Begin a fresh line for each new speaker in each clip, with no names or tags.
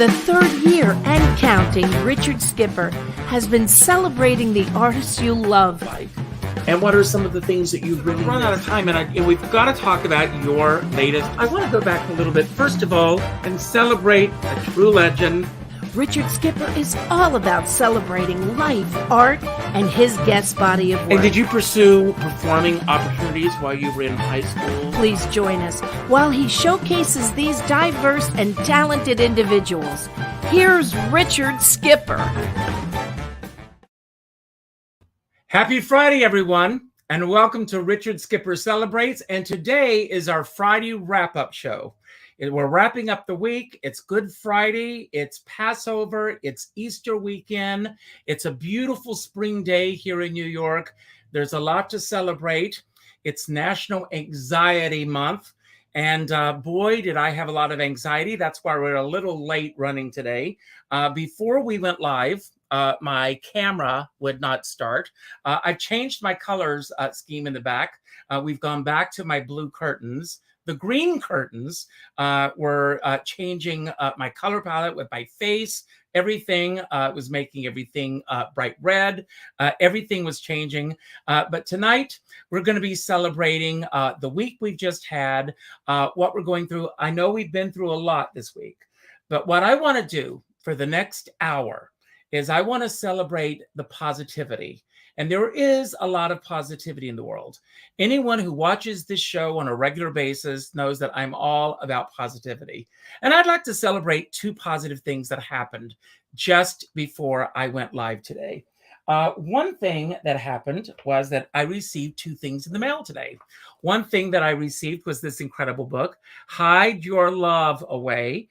the third year and counting, Richard Skipper has been celebrating the artists you love.
And what are some of the things that you've really
run out of time, and we've got to talk about your latest.
I want to go back a little bit, first of all, and celebrate a true legend.
Richard Skipper is all about celebrating life, art, and his guest body of work.
And did you pursue performing opportunities while you were in high school?
Please join us while he showcases these diverse and talented individuals. Here's Richard Skipper.
Happy Friday, everyone, and welcome to Richard Skipper Celebrates. And today is our Friday wrap-up show. We're wrapping up the week. It's Good Friday. It's Passover. It's Easter weekend. It's a beautiful spring day here in New York. There's a lot to celebrate. It's National Anxiety Month. And boy, did I have a lot of anxiety. That's why we're a little late running today. Before we went live, my camera would not start. I've changed my colors scheme in the back. We've gone back to my blue curtains. The green curtains were changing my color palette with my face. Everything was making everything bright red. Everything was changing. But tonight, we're going to be celebrating the week we've just had, what we're going through. I know we've been through a lot this week, but what I want to do for the next hour is I want to celebrate the positivity. And there is a lot of positivity in the world. Anyone who watches this show on a regular basis knows that I'm all about positivity. And I'd like to celebrate two positive things that happened just before I went live today. One thing that happened was that I received two things in the mail today. One thing that I received was this incredible book, Hide Your Love Away.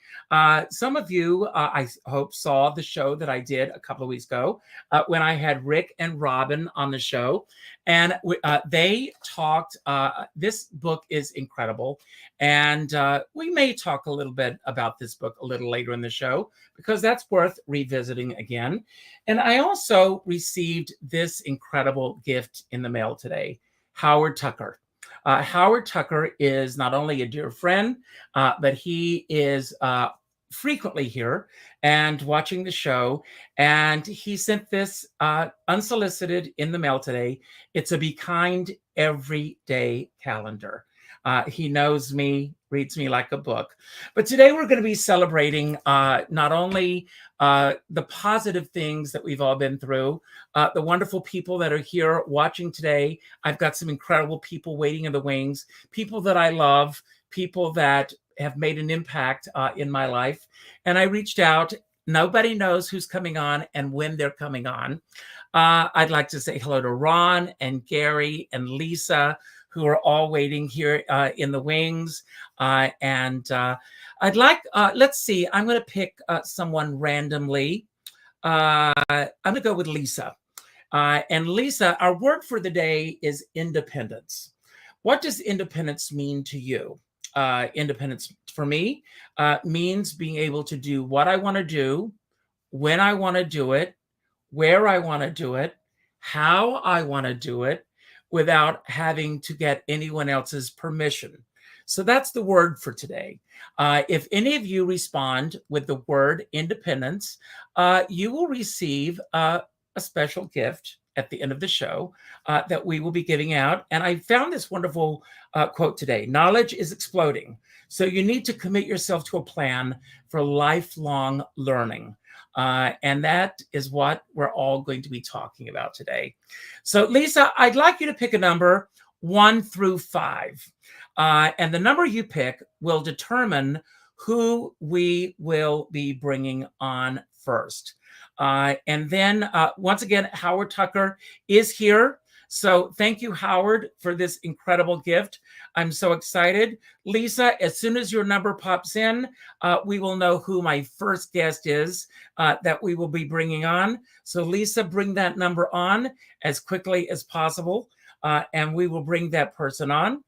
Some of you, I hope, saw the show that I did a couple of weeks ago when I had Rick and Robin on the show. And they talked, this book is incredible. And we may talk a little bit about this book a little later in the show, because that's worth revisiting again. And I also received this incredible gift in the mail today, Howard Tucker. Howard Tucker is not only a dear friend, but he is frequently here and watching the show. And he sent this unsolicited in the mail today. It's a Be Kind Everyday calendar. He knows me, reads me like a book. But today we're going to be celebrating not only the positive things that we've all been through, the wonderful people that are here watching today. I've got some incredible people waiting in the wings, people that I love, people that have made an impact in my life. And I reached out. Nobody knows who's coming on and when they're coming on. I'd like to say hello to Ron and Gary and Lisa, who are all waiting here in the wings. And I'd like, let's see, I'm going to pick someone randomly. I'm going to go with Lisa. And Lisa, our word for the day is independence. What does independence mean to you? Independence for me means being able to do what I want to do, when I want to do it, where I want to do it, how I want to do it, without having to get anyone else's permission. So that's the word for today. If any of you respond with the word independence, you will receive a special gift at the end of the show that we will be giving out. And I found this wonderful quote today: knowledge is exploding. So you need to commit yourself to a plan for lifelong learning. And that is what we're all going to be talking about today. So Lisa, I'd like you to pick a number 1 through 5. And the number you pick will determine who we will be bringing on first. And then once again, Howard Tucker is here. So thank you, Howard, for this incredible gift. I'm so excited. Lisa, as soon as your number pops in, we will know who my first guest is that we will be bringing on. So Lisa, bring that number on as quickly as possible, and we will bring that person on.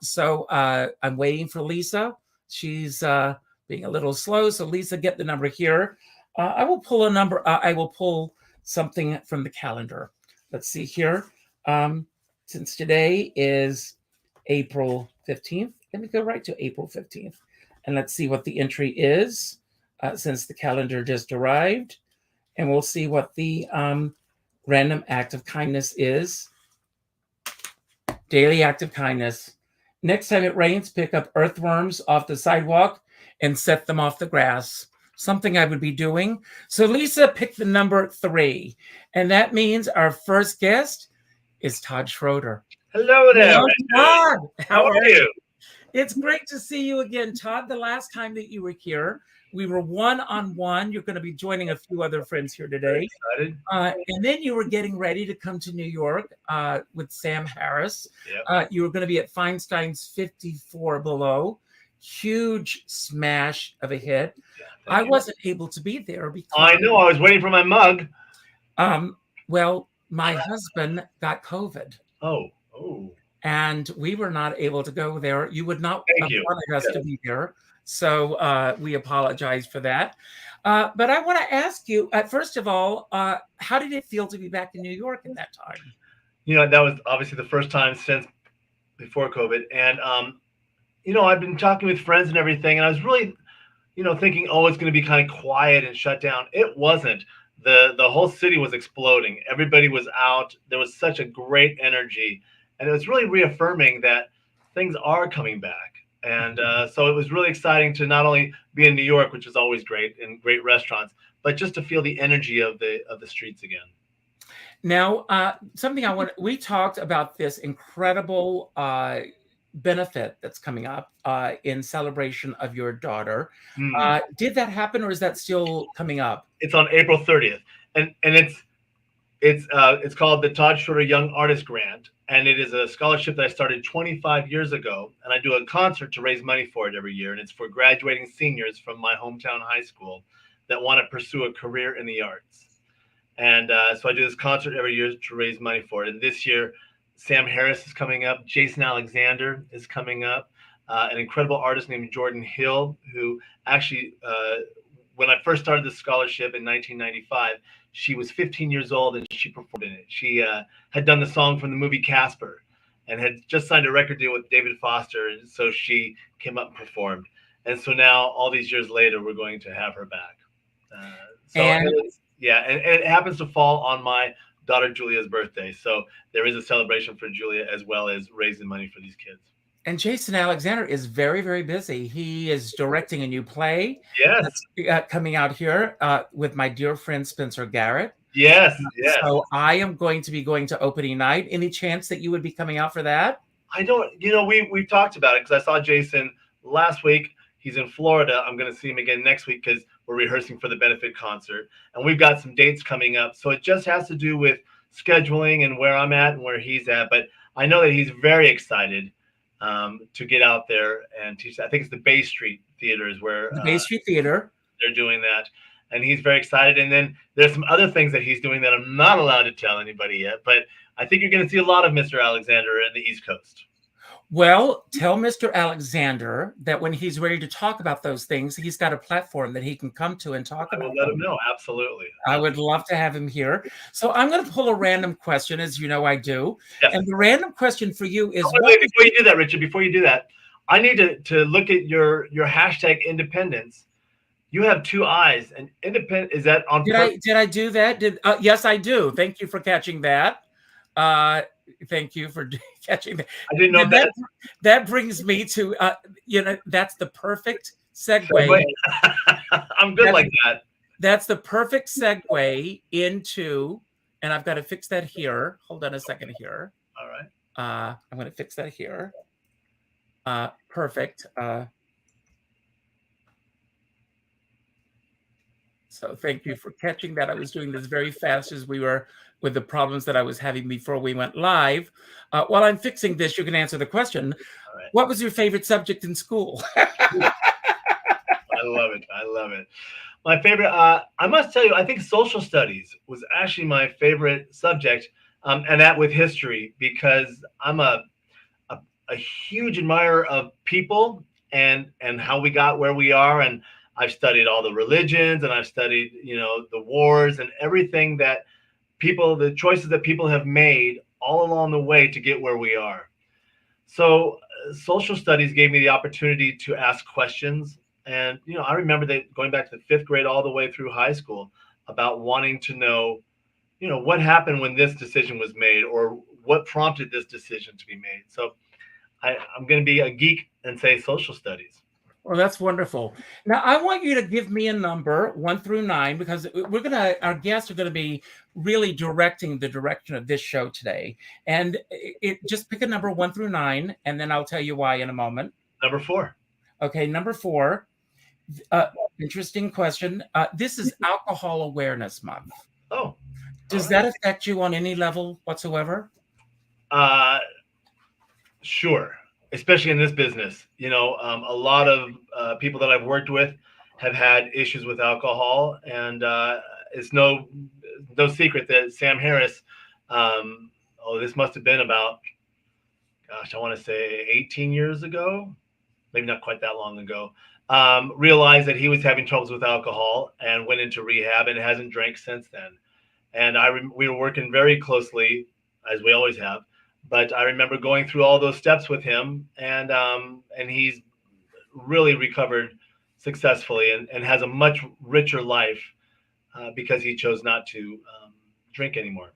So I'm waiting for Lisa. She's being a little slow. So Lisa, get the number here. I will pull a number. I will pull something from the calendar. Let's see here. Since today is April 15th, let me go right to April 15th. And let's see what the entry is. since the calendar just arrived. And we'll see what the random act of kindness is. Daily act of kindness. Next time it rains, pick up earthworms off the sidewalk and set them off the grass. Something I would be doing. So Lisa picked the number 3. And that means our first guest is Todd Schroeder.
Hello there.
Hello, Todd.
How are you?
It's great to see you again, Todd. The last time that you were here, we were one-on-one. You're going to be joining a few other friends here today.
Excited.
And then you were getting ready to come to New York with Sam Harris.
Yep.
You were going to be at Feinstein's 54 Below. Huge smash of a hit.
Yeah,
I wasn't able to be there because
I know. I was waiting for my mug.
Well, my husband got COVID.
Oh.
And we were not able to go there. You would not have wanted us to be there. So we apologize for that. But I want to ask you, first of all, how did it feel to be back in New York at that time?
That was obviously the first time since before COVID. And, I've been talking with friends and everything. And I was really, thinking, oh, it's going to be kind of quiet and shut down. It wasn't. The whole city was exploding. Everybody was out. There was such a great energy. And it was really reaffirming that things are coming back. And so it was really exciting to not only be in New York, which is always great, and great restaurants, but just to feel the energy of the streets again.
Now, we talked about this incredible benefit that's coming up in celebration of your daughter. Did that happen, or is that still coming up?
It's on April 30th, and it's called the Todd Schroeder Young Artist Grant. And it is a scholarship that I started 25 years ago. And I do a concert to raise money for it every year. And it's for graduating seniors from my hometown high school that want to pursue a career in the arts. And so I do this concert every year to raise money for it. And this year, Sam Harris is coming up. Jason Alexander is coming up. An incredible artist named Jordan Hill, who actually, when I first started this scholarship in 1995, she was 15 years old and she performed in it. She had done the song from the movie Casper and had just signed a record deal with David Foster. And so she came up and performed. And so now, all these years later, we're going to have her back. And it happens to fall on my daughter Julia's birthday. So there is a celebration for Julia as well as raising money for these kids.
And Jason Alexander is very, very busy. He is directing a new play.
Yes.
That's coming out here with my dear friend Spencer Garrett.
Yes.
So I am going to be going to opening night. Any chance that you would be coming out for that?
I don't, we've talked about it because I saw Jason last week. He's in Florida. I'm going to see him again next week because we're rehearsing for the benefit concert. And we've got some dates coming up. So it just has to do with scheduling and where I'm at and where he's at. But I know that he's very excited to get out there and teach. I think it's the Bay Street Theater is where
the Bay Street Theater.
They're doing that. And he's very excited. And then there's some other things that he's doing that I'm not allowed to tell anybody yet. But I think you're going to see a lot of Mr. Alexander in the East Coast.
Well, tell Mr. Alexander that when he's ready to talk about those things, he's got a platform that he can come to and talk about.
I will let him know. Absolutely.
I would love to have him here. So I'm going to pull a random question, as you know I do.
Yes.
And the random question for you is...
Wait, before you do that, Richard, before you do that, I need to look at your hashtag independence. You have 2 eyes. And independent, is that on purpose?
Did I do that? Yes, I do. Thank you for catching that. Thank you for catching that.
I didn't know that.
That brings me to, that's the perfect segue.
I'm good like that.
That's the perfect segue into, and I've got to fix that here. Hold on a second here.
All right.
I'm going to fix that here. Perfect. So thank you for catching that. I was doing this very fast as we were with the problems that I was having before we went live. While I'm fixing this, you can answer the question.
All right.
What was your favorite subject in school?
I love it. I love it. My favorite, I must tell you, I think social studies was actually my favorite subject, and that with history, because I'm a huge admirer of people and how we got where we are. And I've studied all the religions, and I've studied, the wars and everything that the choices that people have made all along the way to get where we are. So social studies gave me the opportunity to ask questions And, I remember that going back to the 5th grade all the way through high school about wanting to know, what happened when this decision was made or what prompted this decision to be made. So I'm going to be a geek and say social studies.
Well, that's wonderful. Now, I want you to give me a number 1 through 9 because our guests are going to be really directing the direction of this show today. And just pick a number 1 through 9, and then I'll tell you why in a moment.
Number 4.
Okay, number 4. Interesting question. This is Alcohol Awareness Month.
Oh.
Does that affect you on any level whatsoever?
Sure. Especially in this business, a lot of people that I've worked with have had issues with alcohol, and it's no secret that Sam Harris, this must have been about, I want to say 18 years ago, maybe not quite that long ago, realized that he was having troubles with alcohol and went into rehab and hasn't drank since then. And we were working very closely, as we always have. But I remember going through all those steps with him, and he's really recovered successfully and has a much richer life because he chose not to drink anymore.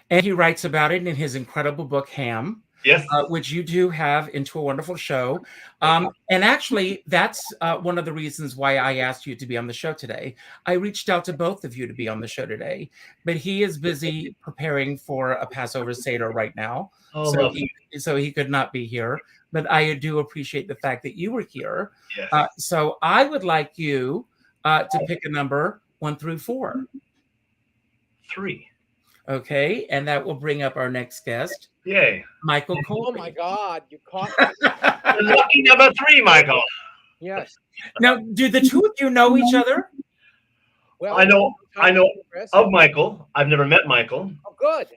And he writes about it in his incredible book, Ham.
Yes.
Which you do have into a wonderful show. And actually, that's one of the reasons why I asked you to be on the show today. I reached out to both of you to be on the show today, but he is busy preparing for a Passover Seder right now.
Oh,
so he could not be here. But I do appreciate the fact that you were here.
Yes.
So I would like you to pick a number 1 through 4.
3.
Okay, and that will bring up our next guest.
Yay.
Michael Colby.
Oh my God, you caught me.
Lucky number 3, Michael.
Yes.
Now, do the two of you know each other?
Well,
I know of Michael. I've never met Michael.
Oh, good.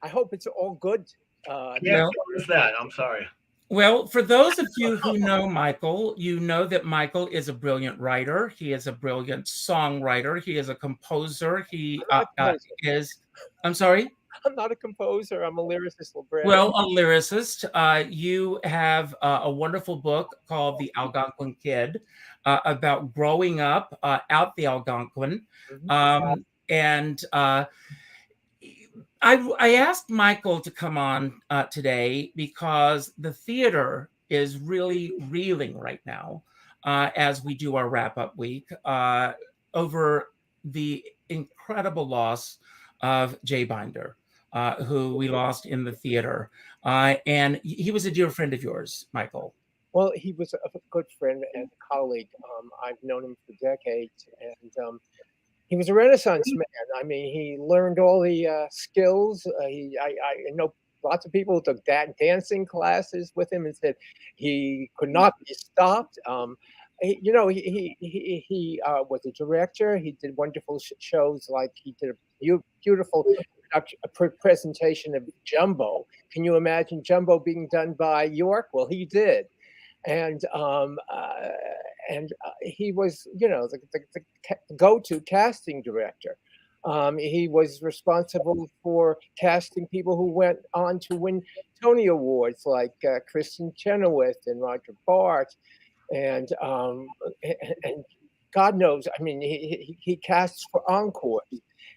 I hope it's all good.
Yeah, what is that? I'm sorry.
Well, for those of you who know Michael, you know that Michael is a brilliant writer. He is a brilliant songwriter. He is a composer. He is. I'm sorry?
I'm not a composer. I'm a lyricist.
Well, a lyricist. You have a wonderful book called The Algonquin Kid about growing up out the Algonquin. And I asked Michael to come on today because the theater is really reeling right now as we do our wrap-up week over the incredible loss of Jay Binder, who we lost in the theater. And he was a dear friend of yours, Michael.
Well, he was a good friend and colleague. I've known him for decades, and he was a Renaissance man. I mean, he learned all the skills. I know lots of people who took dancing classes with him and said he could not be stopped. He was a director. He did wonderful shows, like he did a beautiful presentation of Jumbo. Can you imagine Jumbo being done by York? Well, he did. And he was, the go-to casting director. He was responsible for casting people who went on to win Tony Awards, like Kristen Chenoweth and Roger Bart, and God knows, I mean, he casts for Encore.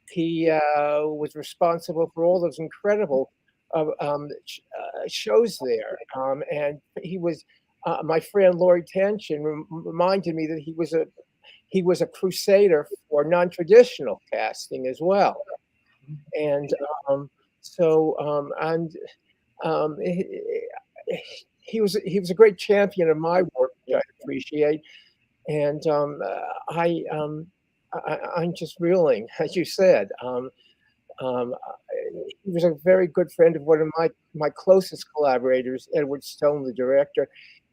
He was responsible for all those incredible shows there, and he was. My friend Laurie Tanshin reminded me that he was a crusader for non-traditional casting as well, and he was a great champion of my work, which I appreciate, and I'm just reeling, as you said. He was a very good friend of one of my closest collaborators, Edward Stone, the director.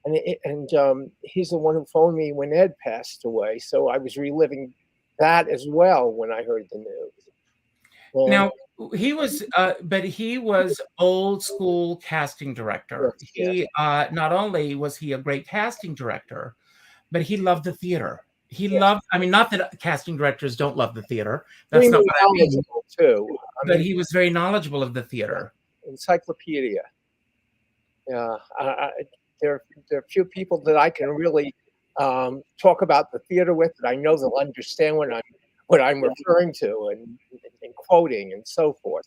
And he's the one who phoned me when Ed passed away. So I was reliving that as well when I heard the news. And
now, he was old school casting director.
Yes.
Not only was he a great casting director, but he loved the theater. He loved, I mean, not that casting directors don't love the theater. That's not what I mean.
Too.
But he was very knowledgeable of the theater.
Encyclopedia. Yeah. There are few people that I can really talk about the theater with, and I know they'll understand what I'm referring to and quoting and so forth.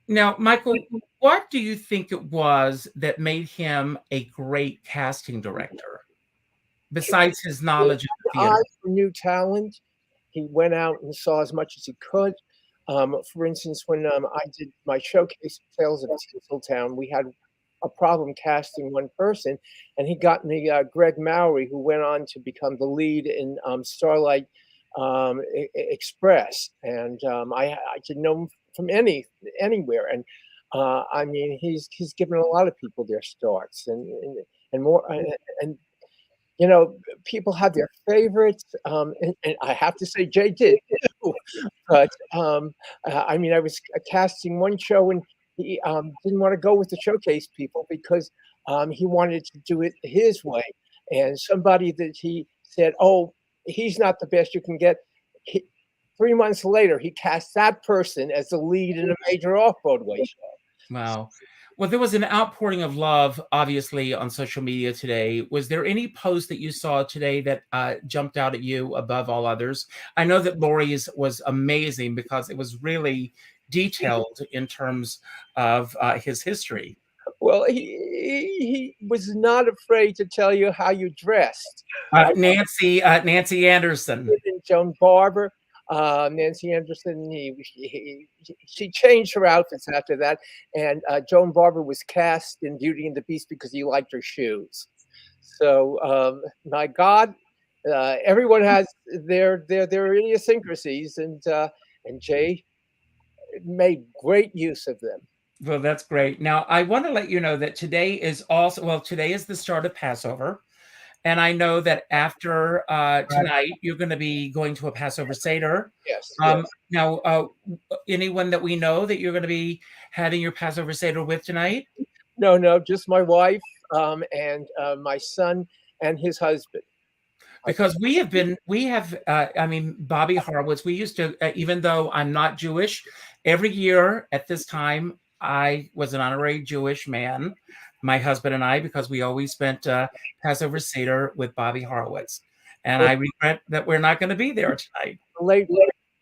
Now, Michael, what do you think it was that made him a great casting director, besides his knowledge of the theater?
Eye for new talent. He went out and saw as much as he could. For instance, when I did my showcase Tales of Tinseltown, we had a problem casting one person, and he got me Greg Mowry, who went on to become the lead in Starlight Express, and I didn't know him from anywhere, and I mean he's given a lot of people their starts and more and you know, people have their favorites, and I have to say Jay did too. But I mean, I was casting one show, and he didn't want to go with the showcase people because he wanted to do it his way. And somebody that he said, "Oh, he's not the best you can get." 3 months later, he cast that person as the lead in a major off-Broadway show.
Wow. Well, there was an outpouring of love, obviously, on social media today. Was there any post that you saw today that jumped out at you above all others? I know that Laurie's was amazing because it was really detailed in terms of his history.
Well, he was not afraid to tell you how you dressed.
Nancy Anderson.
And Joan Barber. Nancy Anderson, she changed her outfits after that, and Joan Barber was cast in Beauty and the Beast because he liked her shoes. So, my God, everyone has their idiosyncrasies, and Jay made great use of them.
Well, that's great. Now, I want to let you know that today is the start of Passover. And I know that after tonight, you're going to be going to a Passover Seder.
Yes.
Now, anyone that we know that you're going to be having your Passover Seder with tonight?
No, just my wife and my son and his husband.
Because I mean, Bobby Horowitz, we used to, even though I'm not Jewish, every year at this time, I was an honorary Jewish man, my husband and I, because we always spent Passover Seder with Bobby Horowitz. And I regret that we're not going to be there tonight.
The late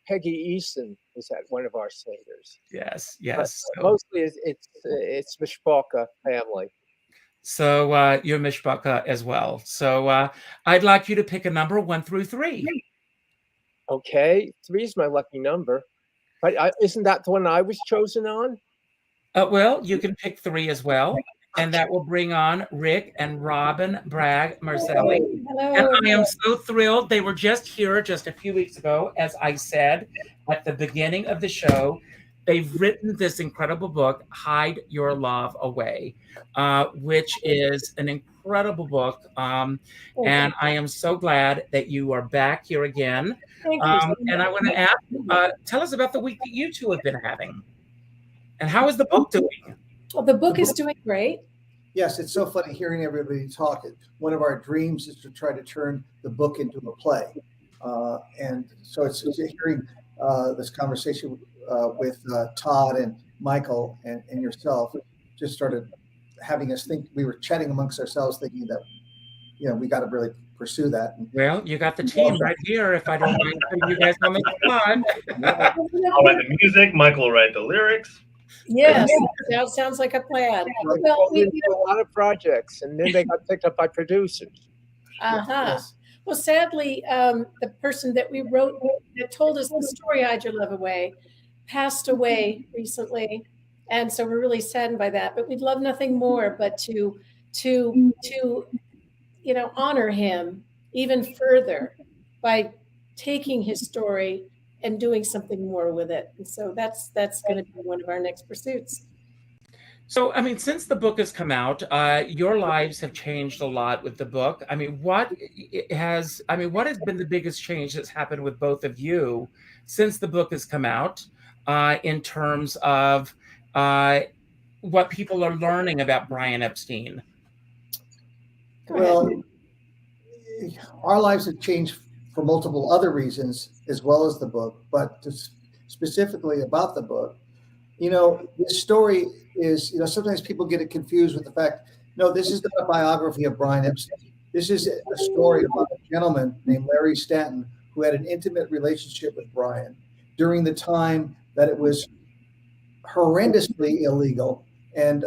Peggy Easton was at one of our Seders.
Yes.
So mostly it's Mishpacha family.
So you're Mishpacha as well. So I'd like you to pick a number 1 through 3.
Okay, 3 is my lucky number. But isn't that the one I was chosen on?
Well, you can pick 3 as well. And that will bring on Rick and Robin Bragg Marcelli.
Hello.
And I am so thrilled. They were just here just a few weeks ago, as I said at the beginning of the show. They've written this incredible book, Hide Your Love Away, which is an incredible book. And I am so glad that you are back here again.
Thank you.
And I want to ask, tell us about the week that you two have been having. And how is the book doing?
Well, the book is doing great.
Yes, it's so funny hearing everybody talk. One of our dreams is to try to turn the book into a play. And so it's hearing this conversation with Todd and Michael and yourself just started having us think. We were chatting amongst ourselves thinking that, we got to really pursue that.
Well, you got the team right here. If I don't mind putting you guys on the spot.
I'll write the music. Michael will write the lyrics.
Yes, that sounds like a plan. Well,
we did a lot of projects, and then they got picked up by producers.
Yes.
Well, sadly, the person that told us the story "Hide Your Love Away" passed away recently, and so we're really saddened by that. But we'd love nothing more but to honor him even further by taking his story and doing something more with it. And so that's going to be one of our next pursuits.
So, I mean, since the book has come out, your lives have changed a lot with the book. I mean, what has been the biggest change that's happened with both of you since the book has come out in terms of what people are learning about Brian Epstein?
Well, our lives have changed for multiple other reasons as well as the book, but specifically about the book, this story is, sometimes people get it confused with the fact, no, this is not a biography of Brian Epstein. This is a story about a gentleman named Larry Stanton who had an intimate relationship with Brian during the time that it was horrendously illegal, and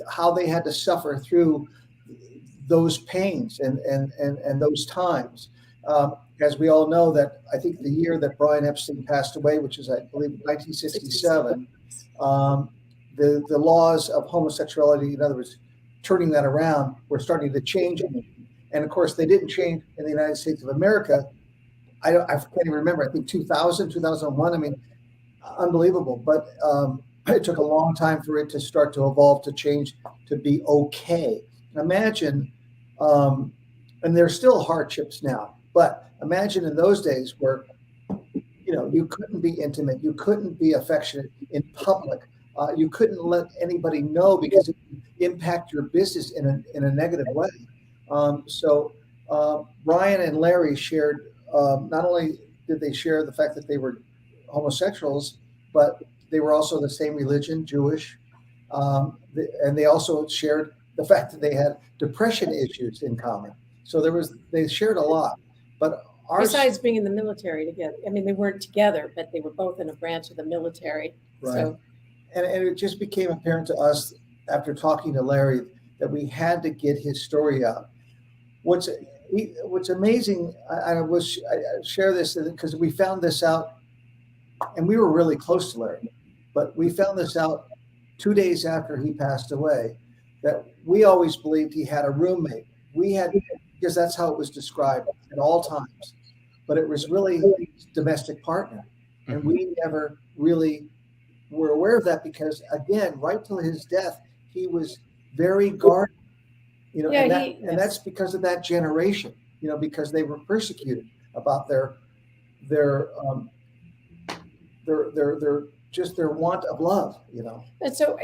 how they had to suffer through those pains and those times. As we all know, that I think the year that Brian Epstein passed away, which is I believe 1967, the laws of homosexuality, in other words, turning that around, were starting to change. And of course, they didn't change in the United States of America. I can't even remember. I think 2000, 2001. I mean, unbelievable. But it took a long time for it to start to evolve, to change, to be okay. Imagine, and there's still hardships now, but imagine in those days where, you couldn't be intimate, you couldn't be affectionate in public, you couldn't let anybody know because it would impact your business in a negative way. So Brian and Larry shared, not only did they share the fact that they were homosexuals, but they were also the same religion, Jewish, and they also shared the fact that they had depression issues in common. So they shared a lot. But
besides being in the military together, I mean, they weren't together, but they were both in a branch of the military.
Right. So, and it just became apparent to us after talking to Larry that we had to get his story out. What's amazing, I share this because we found this out, and we were really close to Larry, but we found this out 2 days after he passed away, that we always believed he had a roommate. Because that's how it was described at all times, but it was really his domestic partner. And we never really were aware of that because, again, right till his death, he was very guarded, and that's because of that generation, because they were persecuted about their just their want of love,
And so,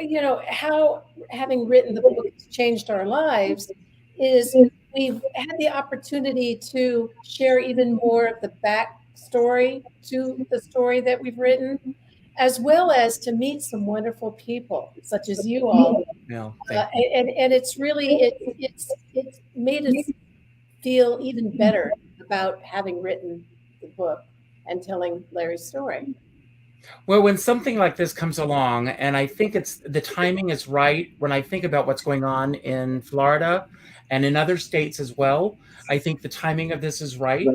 how having written the book has changed our lives is we've had the opportunity to share even more of the backstory to the story that we've written, as well as to meet some wonderful people such as you all.
Yeah,
and it's really, it's made us feel even better about having written the book and telling Larry's story.
Well, when something like this comes along, and I think the timing is right, when I think about what's going on in Florida and in other states as well, I think the timing of this is right.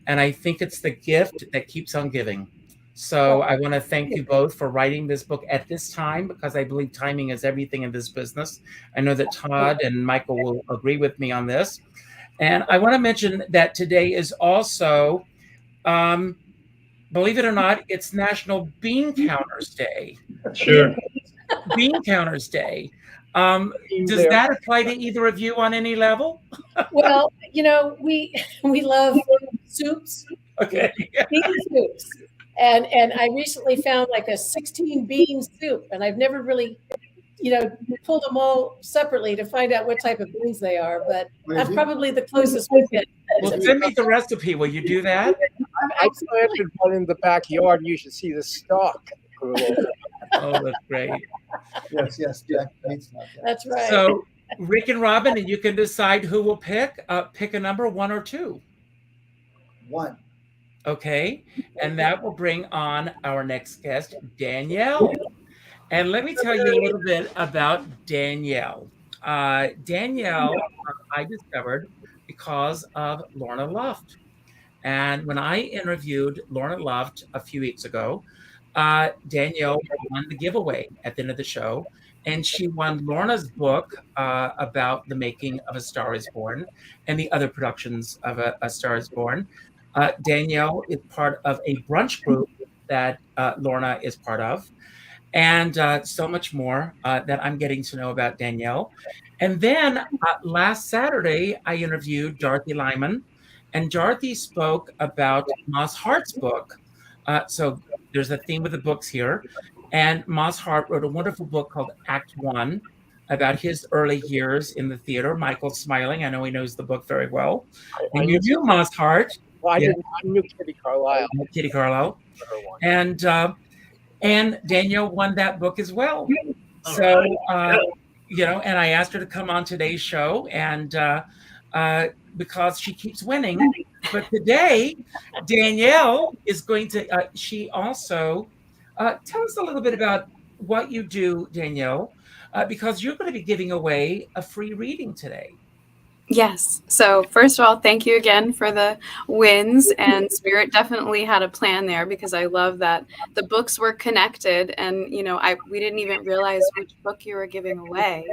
And I think it's the gift that keeps on giving. So I want to thank you both for writing this book at this time, because I believe timing is everything in this business. I know that Todd and Michael will agree with me on this. And I want to mention that today is also, believe it or not, it's National Bean Counters Day.
Sure.
Bean Counters Day. Does that apply to either of you on any level?
Well, we love soups.
Okay.
Bean soups. And I recently found like a 16 bean soup, and I've never really, pulled them all separately to find out what type of beans they are, but that's probably the closest we get.
Well, send me the recipe. Will you do that?
I planted one in the backyard. You should see the stalk.
Oh, that's great.
Yes, Jack.
That's right.
So, Rick and Robin, and you can decide who will pick. Pick a number, 1 or 2.
1.
Okay, and that will bring on our next guest, Danielle. And let me tell you a little bit about Danielle. Danielle, I discovered because of Lorna Luft. And when I interviewed Lorna Luft a few weeks ago, Danielle won the giveaway at the end of the show. And she won Lorna's book about the making of A Star is Born and the other productions of A Star is Born. Danielle is part of a brunch group that Lorna is part of, and so much more that I'm getting to know about Danielle. And then last Saturday, I interviewed Dorothy Lyman, and Dorothy spoke about Moss Hart's book. So there's a theme with the books here. And Moss Hart wrote a wonderful book called Act One about his early years in the theater. Michael's smiling. I know he knows the book very well. And you knew Moss Hart.
Well, I knew Kitty Carlisle.
Kitty Carlisle. And Danielle won that book as well. So and I asked her to come on today's show, and because she keeps winning. But today, Danielle is going to, she also, tell us a little bit about what you do, Danielle, because you're going to be giving away a free reading today.
Yes. So first of all, thank you again for the wins, and Spirit definitely had a plan there, because I love that the books were connected, and we didn't even realize which book you were giving away.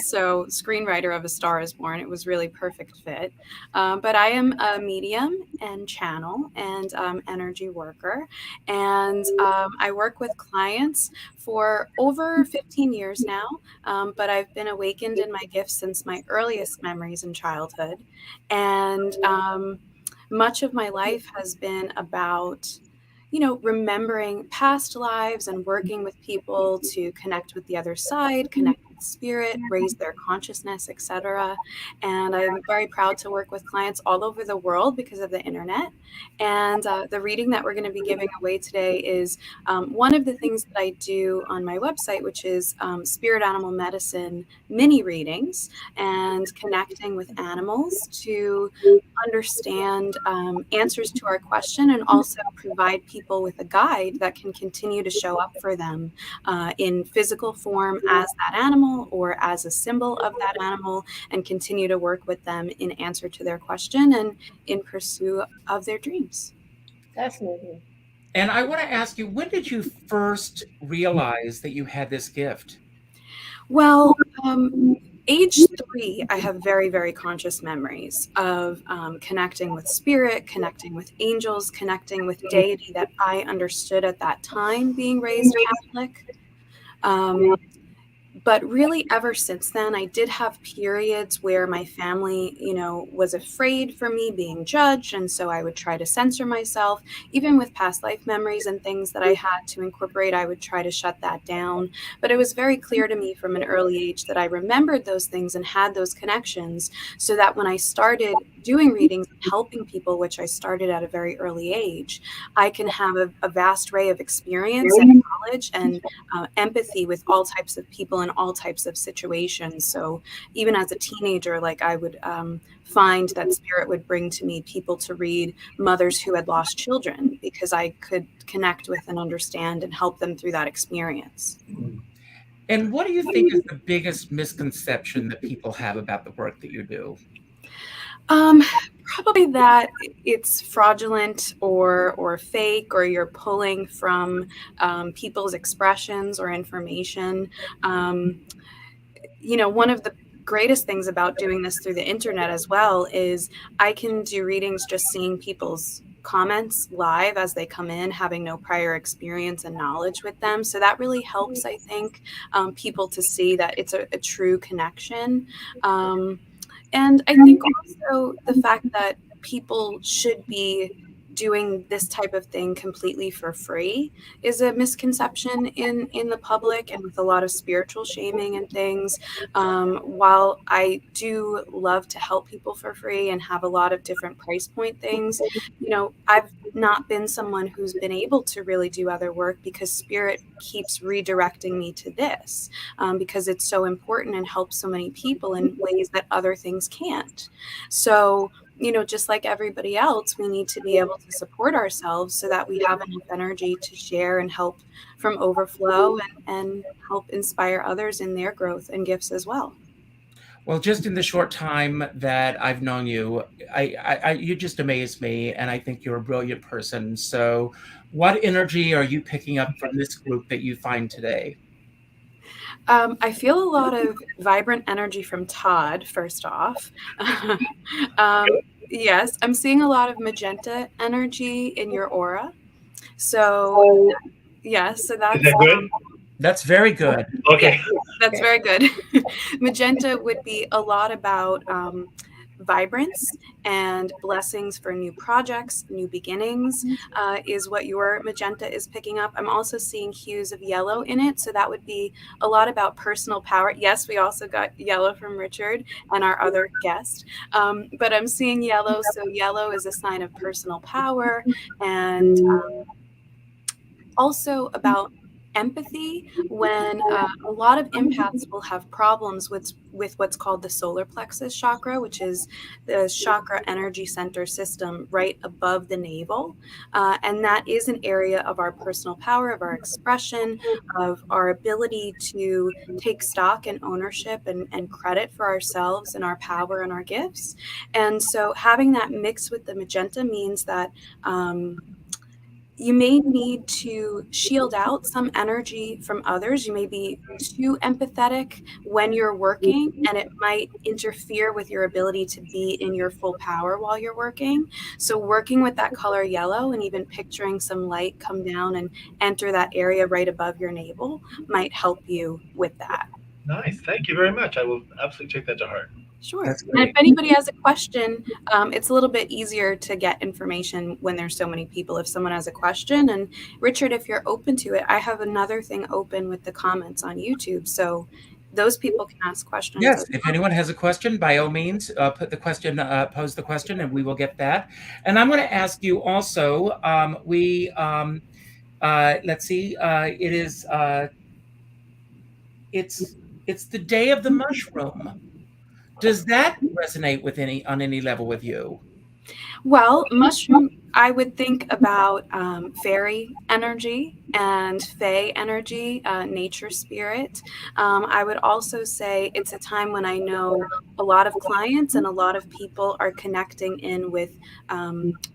So Screenwriter of A Star Is Born, it was really perfect fit. But I am a medium and channel and energy worker. And I work with clients for over 15 years now. But I've been awakened in my gifts since my earliest memories in childhood. And much of my life has been about remembering past lives and working with people to connect with the other side, connect with spirit, raise their consciousness, etc. And I'm very proud to work with clients all over the world because of the internet. And the reading that we're going to be giving away today is one of the things that I do on my website, which is Spirit Animal Medicine mini readings, and connecting with animals to understand answers to our question, and also provide people with a guide that can continue to show up for them in physical form as that animal or as a symbol of that animal, and continue to work with them in answer to their question and in pursuit of their dreams.
Fascinating.
And I want to ask you, when did you first realize that you had this gift?
Well, age 3, I have very, very conscious memories of connecting with spirit, connecting with angels, connecting with deity that I understood at that time, being raised Catholic. But really, ever since then, I did have periods where my family, was afraid for me being judged. And so I would try to censor myself. Even with past life memories and things that I had to incorporate, I would try to shut that down. But it was very clear to me from an early age that I remembered those things and had those connections, so that when I started doing readings and helping people, which I started at a very early age, I can have a vast array of experience and knowledge and empathy with all types of people in all types of situations. So even as a teenager, I would find that spirit would bring to me people to read, mothers who had lost children, because I could connect with and understand and help them through that experience.
And what do you think is the biggest misconception that people have about the work that you do?
Probably that it's fraudulent or fake, or you're pulling from people's expressions or information. One of the greatest things about doing this through the internet as well is I can do readings just seeing people's comments live as they come in, having no prior experience and knowledge with them. So that really helps, I think, people to see that it's a true connection. And I think also the fact that people should be doing this type of thing completely for free is a misconception in the public, and with a lot of spiritual shaming and things. While I do love to help people for free and have a lot of different price point things, I've not been someone who's been able to really do other work, because spirit keeps redirecting me to this, because it's so important and helps so many people in ways that other things can't. So just like everybody else, we need to be able to support ourselves so that we have enough energy to share and help from overflow, and help inspire others in their growth and gifts as well.
Well, just in the short time that I've known you, you just amaze me, and I think you're a brilliant person. So what energy are you picking up from this group that you find today?
I feel a lot of vibrant energy from Todd, first off. Yes, I'm seeing a lot of magenta energy in your aura. So, yes, so that's...
Is that good?
That's very good.
Okay.
Yeah, that's very good. Magenta would be a lot about vibrance and blessings for new projects, new beginnings, is what your magenta is picking up. I'm also seeing hues of yellow in it. So that would be a lot about personal power. Yes, we also got yellow from Richard and our other guest. But I'm seeing yellow. So yellow is a sign of personal power, and also about empathy when a lot of empaths will have problems with what's called the solar plexus chakra, which is the chakra energy center system right above the navel. And that is an area of our personal power, of our expression, of our ability to take stock and ownership and credit for ourselves and our power and our gifts. And so having that mixed with the magenta means that you may need to shield out some energy from others. You may be too empathetic when you're working, and it might interfere with your ability to be in your full power while you're working. So working with that color yellow and even picturing some light come down and enter that area right above your navel might help you with that.
Nice. Thank you very much. I will absolutely take that to heart.
Sure.
That's
And
great.
if anybody has a question, it's a little bit easier to get information when there's so many people. If someone has a question, and Richard, if you're open to it, I have another thing open with the comments on YouTube, so those people can ask questions.
Yes, if anyone has a question, by all means, pose the question, and we will get that. And I'm going to ask you also. Let's see. It is. It's the day of the mushroom. Does that resonate with on any level with you?
Well, mushroom, I would think about fairy energy and fae energy, nature spirit. I would also say it's a time when I know a lot of clients and a lot of people are connecting in with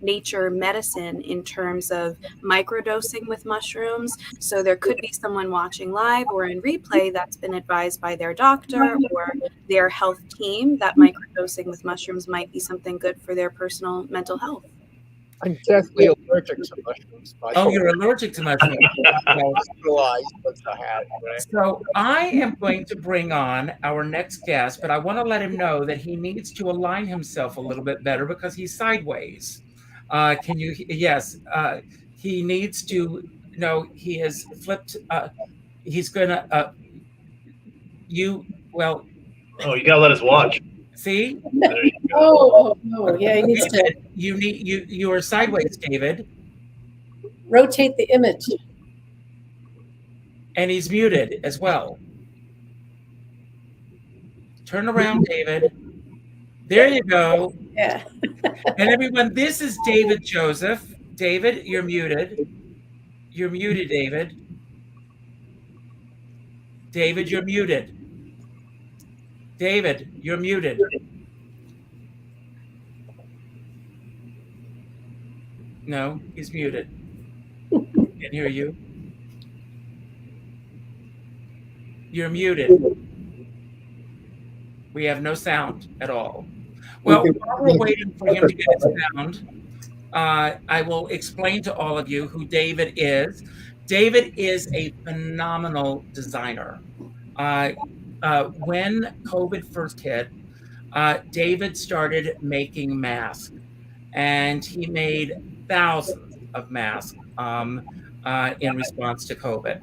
nature medicine in terms of microdosing with mushrooms. So there could be someone watching live or in replay that's been advised by their doctor or their health team that microdosing with mushrooms might be something good for their personal mental health.
I'm deathly allergic to mushrooms.
Oh, you're allergic to mushrooms. So I am going to bring on our next guest, but I want to let him know that he needs to align himself a little bit better because he's sideways. Can you? Yes. He needs to. No, he has flipped. He's gonna. Well.
Oh, you gotta let us watch.
See?
There you go.
Oh, yeah, he needs to
You are sideways, David.
rotate the image.
And he's muted as well. Turn around, David. There you go.
Yeah.
And everyone, this is David Joseph. David, you're muted. You're muted, David. David, you're muted. David, you're muted. No, he's muted. Can't hear you. You're muted. We have no sound at all. Well, while we're waiting for him to get his sound, I will explain to all of you who David is. David is a phenomenal designer. When COVID first hit, David started making masks, and he made thousands of masks in response to COVID.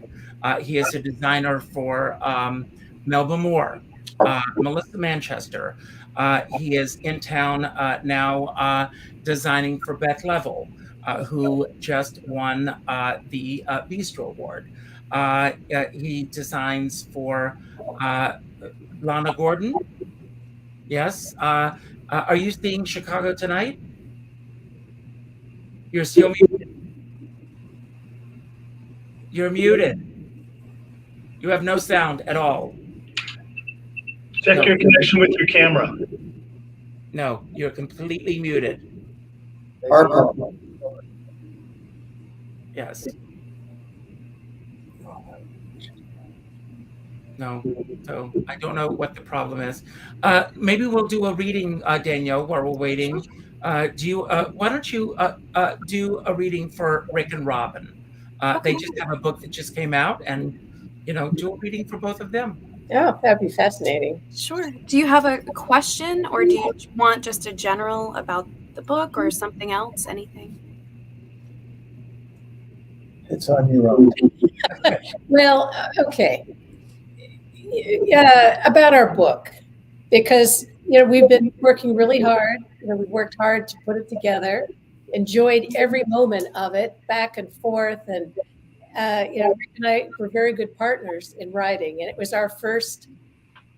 He is a designer for Melba Moore, Melissa Manchester. He is in town now designing for Beth Level, who just won the Bistro Award. He designs for Lana Gordon. Yes. Are you seeing Chicago tonight? You're still muted. You're muted. You have no sound at all.
Check your connection with your camera.
No, you're completely muted. Yes. No, so I don't know what the problem is. Maybe we'll do a reading, Danielle, while we're waiting. Why don't you do a reading for Rick and Robin? They just have a book that just came out, and do a reading for both of them.
Yeah, that'd be fascinating.
Sure. Do you have a question, or do you want just a general about the book or something else? Anything?
It's on your own.
Well, okay. About our book, because we've been working really hard. We worked hard to put it together. Enjoyed every moment of it, back and forth, and Rick and I were very good partners in writing, and it was our first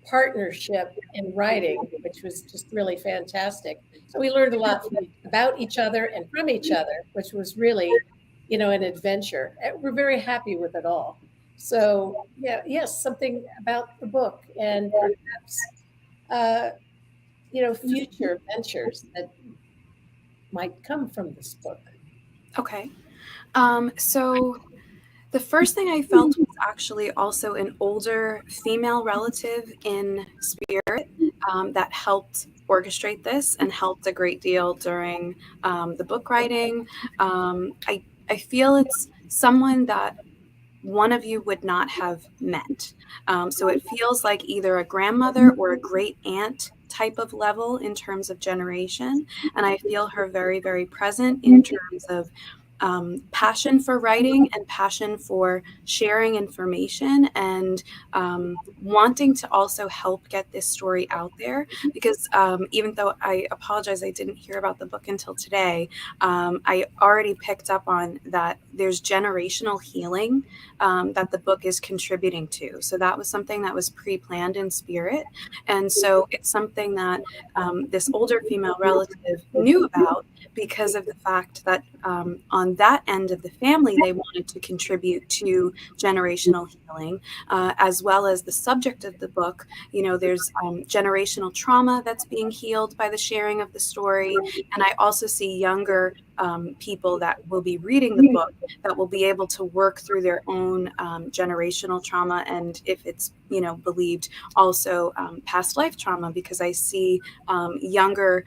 partnership in writing, which was just really fantastic. So we learned a lot about each other and from each other, which was really, an adventure. And we're very happy with it all. So yes, something about the book and perhaps, future ventures that might come from this book.
Okay. So the first thing I felt was actually also an older female relative in spirit that helped orchestrate this and helped a great deal during the book writing. I feel it's someone that one of you would not have met. So it feels like either a grandmother or a great aunt type of level in terms of generation. And I feel her very, very present in terms of passion for writing and passion for sharing information and wanting to also help get this story out there. Because even though I apologize, I didn't hear about the book until today, I already picked up on that there's generational healing that the book is contributing to. So that was something that was pre-planned in spirit. And so it's something that this older female relative knew about because of the fact that on that end of the family, they wanted to contribute to generational healing, as well as the subject of the book. There's generational trauma that's being healed by the sharing of the story. And I also see younger people that will be reading the book that will be able to work through their own generational trauma, and if it's believed, also past life trauma, because I see younger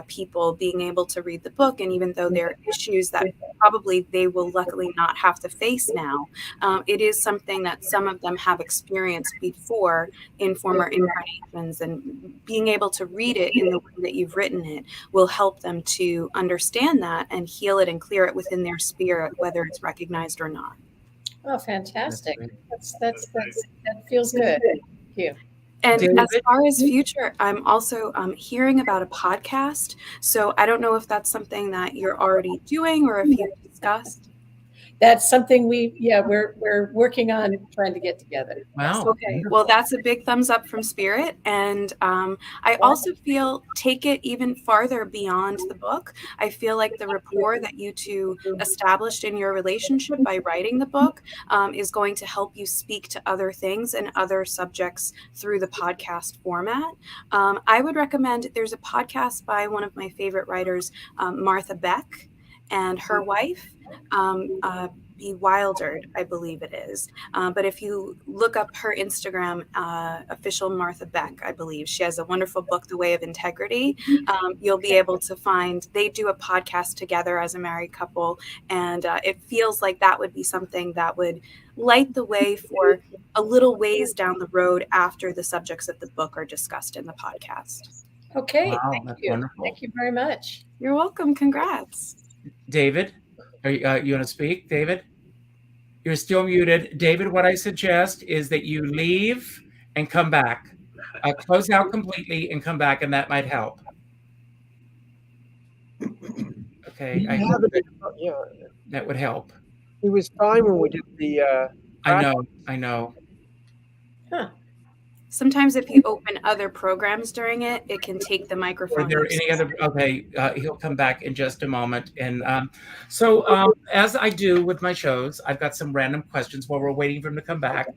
people being able to read the book, and even though there are issues that probably they will luckily not have to face now, it is something that some of them have experienced before in former incarnations, and being able to read it in the way that you've written it will help them to understand that and heal it and clear it within their spirit, whether it's recognized or not.
Oh, fantastic. That feels good. Thank you.
And
David?
as far as future, I'm also hearing about a podcast. So I don't know if that's something that you're already doing or if you've discussed.
That's something we're working on trying to get together.
Wow.
Okay. Well, that's a big thumbs up from Spirit. And I also feel take it even farther beyond the book. I feel like the rapport that you two established in your relationship by writing the book is going to help you speak to other things and other subjects through the podcast format. I would recommend, there's a podcast by one of my favorite writers, Martha Beck, and her wife, Be Wildered, I believe it is. But if you look up her Instagram, official Martha Beck, I believe, she has a wonderful book, The Way of Integrity. You'll be able to find, they do a podcast together as a married couple. And it feels like that would be something that would light the way for a little ways down the road after the subjects of the book are discussed in the podcast.
Okay.
Wow,
Thank
that's
you.
wonderful.
Thank you very much.
You're welcome. Congrats.
David, are you want to speak? David, you're still muted. David, what I suggest is that you leave and come back. Close out completely and come back, and that might help. Okay, that would help.
He was fine when we did the.
I know.
Huh.
Sometimes if you open other programs during it, it can take the microphone.
Are there any other? Okay, he'll come back in just a moment. And so as I do with my shows, I've got some random questions while we're waiting for him to come back.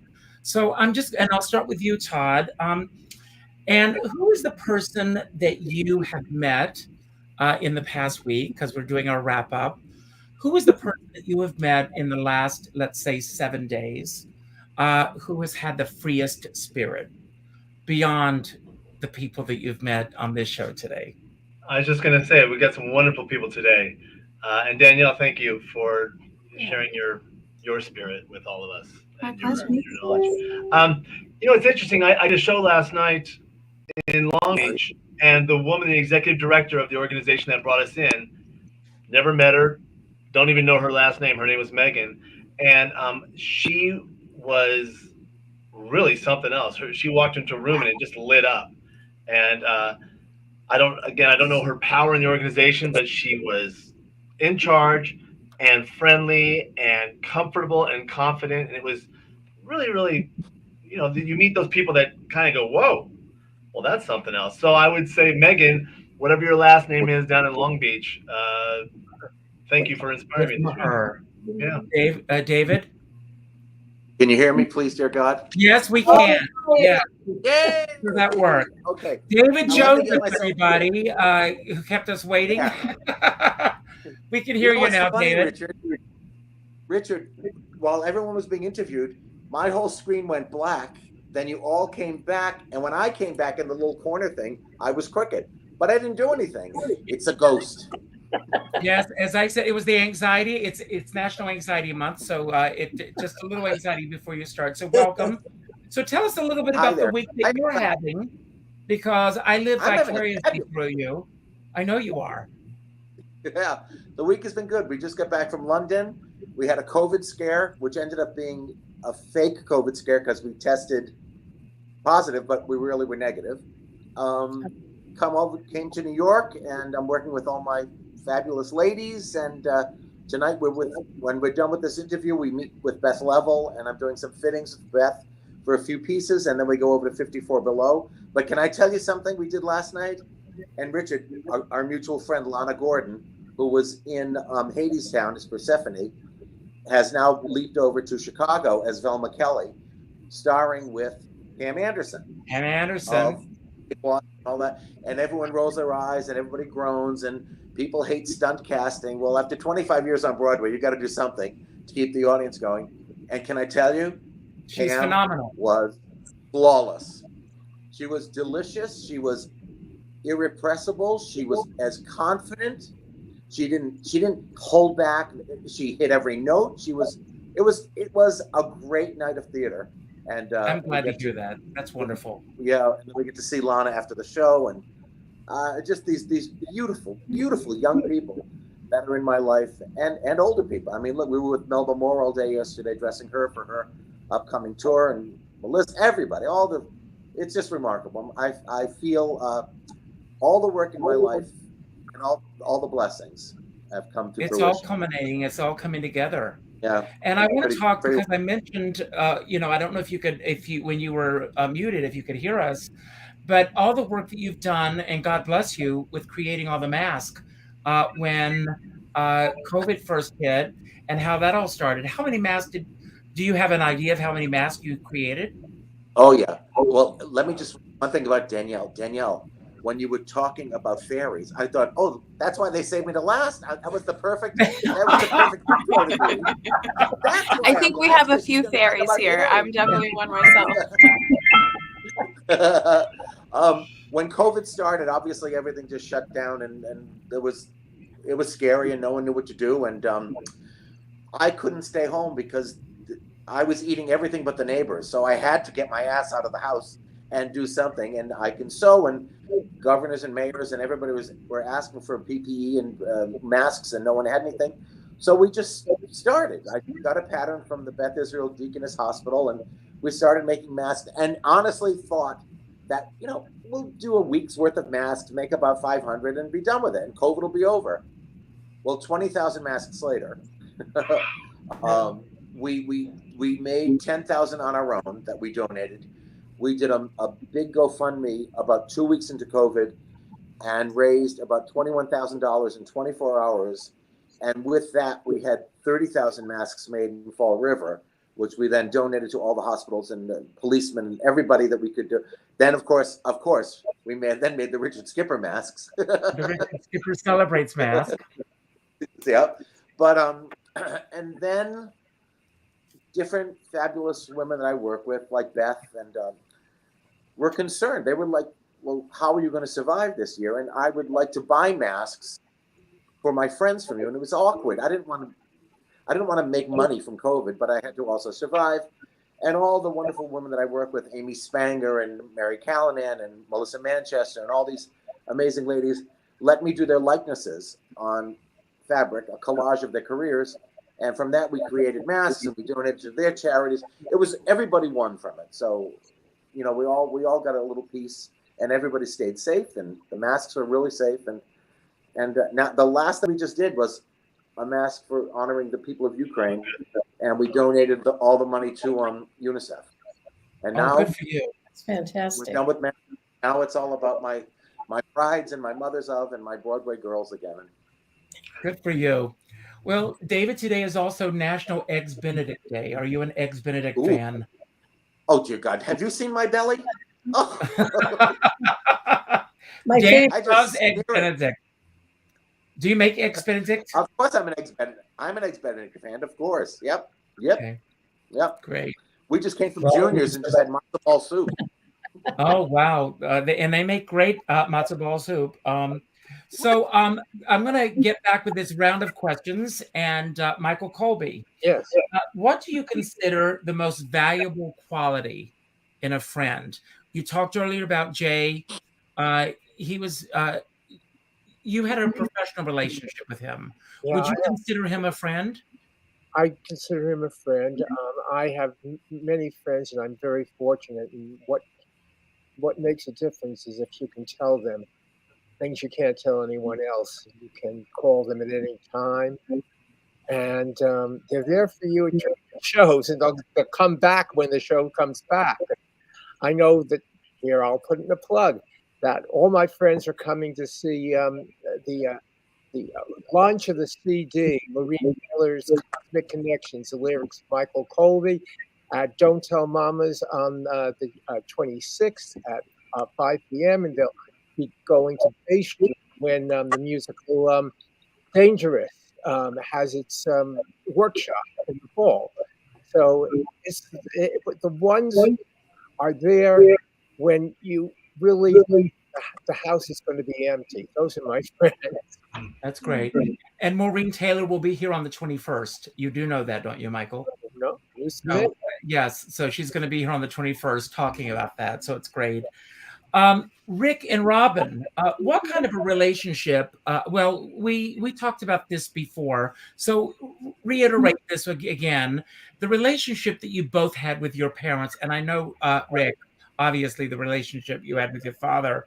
So I'll start with you, Todd. And who is the person that you have met in the past week? Because we're doing our wrap up. Who is the person that you have met in the last, let's say, 7 days, who has had the freest spirit beyond the people that you've met on this show today?
I was just going to say, we got some wonderful people today. And Danielle, thank you for sharing your spirit with all of us.
My
and your
pleasure.
knowledge. It's interesting. I did a show last night in Long Beach, and the woman, the executive director of the organization that brought us in, never met her, don't even know her last name. Her name was Megan. And she was really something else. She walked into a room and it just lit up. And I don't know her power in the organization, but she was in charge. and friendly and comfortable and confident. And it was really, really, you meet those people that kind of go, whoa, well, that's something else. So I would say, Megan, whatever your last name is down in Long Beach, thank you for inspiring me this week. Yeah.
David?
Can you hear me, please, dear God?
Yes, we can. Yeah.
Yay!
Does that work?
Okay.
David
I
Joseph,
get myself
everybody, who kept us waiting.
Yeah.
We can hear you
what's
now,
funny,
David.
Richard, while everyone was being interviewed, my whole screen went black. Then you all came back, and when I came back in the little corner thing, I was crooked. But I didn't do anything. It's a ghost.
Yes, as I said, it was the anxiety. It's National Anxiety Month, so it just a little anxiety before you start. So welcome. So tell us a little bit about the week that you're having, because I live vicariously through you. I know you are.
Yeah, the week has been good. We just got back from London. We had a COVID scare, which ended up being a fake COVID scare because we tested positive, but we really were negative. Came to New York, and I'm working with all my fabulous ladies. And tonight, when we're done with this interview, we meet with Beth Level, and I'm doing some fittings with Beth for a few pieces, and then we go over to 54 Below. But can I tell you something we did last night? And Richard, our mutual friend Lana Gordon, who was in Hadestown as Persephone, has now leaped over to Chicago as Velma Kelly, starring with Pam Anderson.
Pam Anderson.
All that, and everyone rolls their eyes, and everybody groans, and people hate stunt casting. Well, after 25 years on Broadway, you got to do something to keep the audience going. And can I tell you,
she's
Pam
phenomenal.
Was flawless. She was delicious. She was irrepressible. She was as confident. She didn't hold back. She hit every note. It was a great night of theater. And
I'm glad to hear that. That's wonderful.
Yeah, and we get to see Lana after the show, and just these beautiful, beautiful young people that are in my life, and older people. I mean, look, we were with Melba Moore all day yesterday, dressing her for her upcoming tour, and Melissa, everybody, it's just remarkable. I feel all the work in my life and all the blessings have come to fruition.
It's all culminating. It's all coming together.
Yeah.
And I want to talk because I mentioned, I don't know when you were muted, if you could hear us, but all the work that you've done, and God bless you, with creating all the masks when COVID first hit, and how that all started. How many masks do you have an idea of how many masks you created?
Oh, yeah. Well, let me one thing about Danielle. Danielle, when you were talking about fairies, I thought, oh, that's why they saved me to last. That was the perfect.
I think we have a few fairies here. I'm definitely one myself.
When COVID started, obviously everything just shut down, and it was scary, and no one knew what to do. And I couldn't stay home because I was eating everything but the neighbors. So I had to get my ass out of the house and do something. And I can sew, and governors and mayors and everybody were asking for PPE and masks, and no one had anything. So we just started. I got a pattern from the Beth Israel Deaconess Hospital, and we started making masks, and honestly thought that, we'll do a week's worth of masks, make about 500 and be done with it, and COVID will be over. Well, 20,000 masks later, we made 10,000 on our own that we donated. We did a big GoFundMe about 2 weeks into COVID and raised about $21,000 in 24 hours. And with that, we had 30,000 masks made in Fall River, which we then donated to all the hospitals and the policemen and everybody that we could do. Then, of course, we made the Richard Skipper masks.
The Richard Skipper Celebrates mask.
Yeah. But, and then different fabulous women that I work with, like Beth, and were concerned. They were like, well, how are you going to survive this year? And I would like to buy masks for my friends from you. And it was awkward. I didn't want to make money from COVID, but I had to also survive. And all the wonderful women that I work with, Amy Spanger and Mary Callanan and Melissa Manchester and all these amazing ladies, let me do their likenesses on fabric, a collage of their careers. And from that, we created masks, and we donated to their charities. Everybody won from it. So, we all got a little piece, and everybody stayed safe, and the masks are really safe. And now the last thing we just did was a mask for honoring the people of Ukraine, and we donated all the money to UNICEF. And now
good for you.
It's fantastic.
we're done with masks. Now it's all about my brides and my mothers of and my Broadway girls again.
Good for you. Well, David, today is also National Eggs Benedict Day. Are you an Eggs Benedict fan?
Oh, dear God. Have you seen my belly? Oh.
My
Dave
favorite.
loves Eggs Benedict. Do you make Eggs Benedict?
Of course I'm an Eggs Benedict. I'm an Eggs Benedict fan, of course. Yep.
Okay.
Yep.
Great.
We just came from Junior's and just had matzo ball soup.
Oh, wow. And they make great matzo ball soup. So I'm going to get back with this round of questions. And Michael Colby,
Yes.
what do you consider the most valuable quality in a friend? You talked earlier about Jay. He was, you had a professional relationship with him.
Yeah,
Would you consider him a friend?
I consider him a friend. I have many friends, and I'm very fortunate. And what makes a difference is if you can tell them things you can't tell anyone else. You can call them at any time, and they're there for you at your shows, and they'll come back when the show comes back. I know that here. I'll put in a plug that all my friends are coming to see the launch of the CD, Maureen Taylor's Cosmic Connections, the lyrics of Michael Colby, at Don't Tell Mamas on the 26th at 5 p.m. And they'll be going to Bay Street when the musical Dangerous has its workshop in the fall. So the ones are there when you really the house is going to be empty. Those are my friends.
That's great. And Maureen Taylor will be here on the 21st. You do know that, don't you, Michael?
No.
No. Yes. So she's going to be here on the 21st talking about that. So it's great. Rick and Robin, what kind of a relationship? Well, we talked about this before. So reiterate this again. The relationship that you both had with your parents, and I know, Rick, obviously the relationship you had with your father,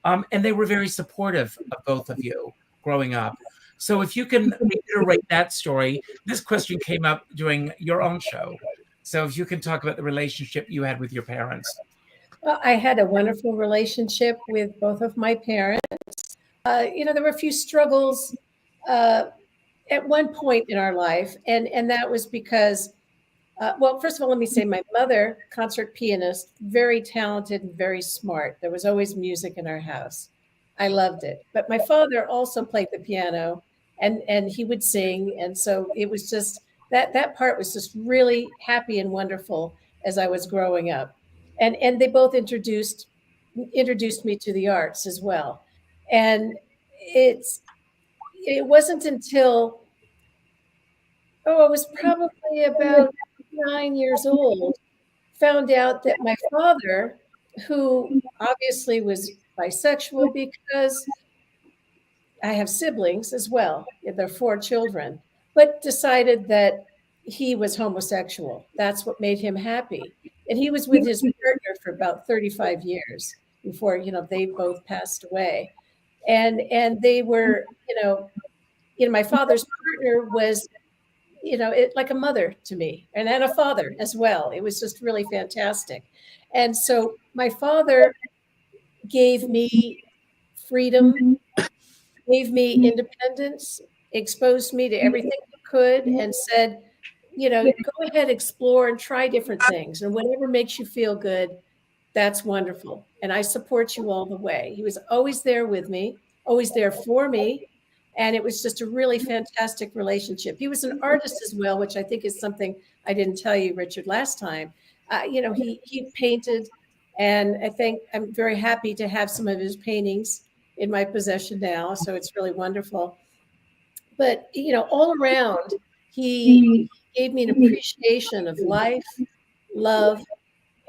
and they were very supportive of both of you growing up. So if you can reiterate that story, this question came up during your own show. So if you can talk about the relationship you had with your parents.
Well, I had a wonderful relationship with both of my parents. There were a few struggles at one point in our life, and that was because, well, first of all, let me say my mother, concert pianist, very talented and very smart. There was always music in our house. I loved it. But my father also played the piano, and he would sing, and so it was just that part was just really happy and wonderful as I was growing up. And they both introduced me to the arts as well. And it wasn't until I was probably about 9 years old, found out that my father, who obviously was bisexual because I have siblings as well, there are 4 children, but decided that he was homosexual. That's what made him happy. And he was with his partner for about 35 years before, they both passed away. And they were, my father's partner was, like a mother to me and a father as well. It was just really fantastic. And so my father gave me freedom, gave me independence, exposed me to everything he could, and said, go ahead, explore and try different things. And whatever makes you feel good, that's wonderful. And I support you all the way. He was always there with me, always there for me. And it was just a really fantastic relationship. He was an artist as well, which I think is something I didn't tell you, Richard, last time. He painted, and I think I'm very happy to have some of his paintings in my possession now. So it's really wonderful. But, all around, he gave me an appreciation of life, love,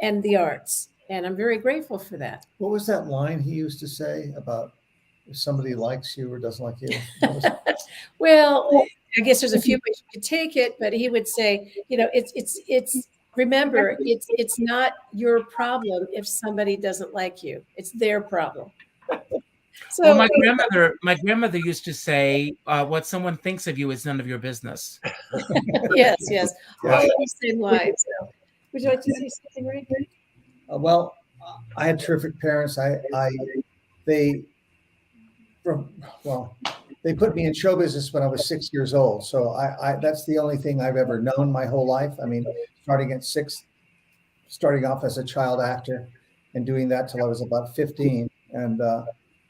and the arts. And I'm very grateful for that.
What was that line he used to say about if somebody likes you or doesn't like you?
Well, I guess there's a few ways you could take it, but he would say, remember, it's not your problem if somebody doesn't like you. It's their problem. So
Well, my grandmother used to say, "What someone thinks of you is none of your business."
yes, all
Yeah.
in the same line. So, would you like to say something, Ray?
Well, I had terrific parents. They, from, well, they put me in show business when I was 6 years old. So that's the only thing I've ever known my whole life. I mean, starting at 6, starting off as a child actor and doing that till I was about 15. And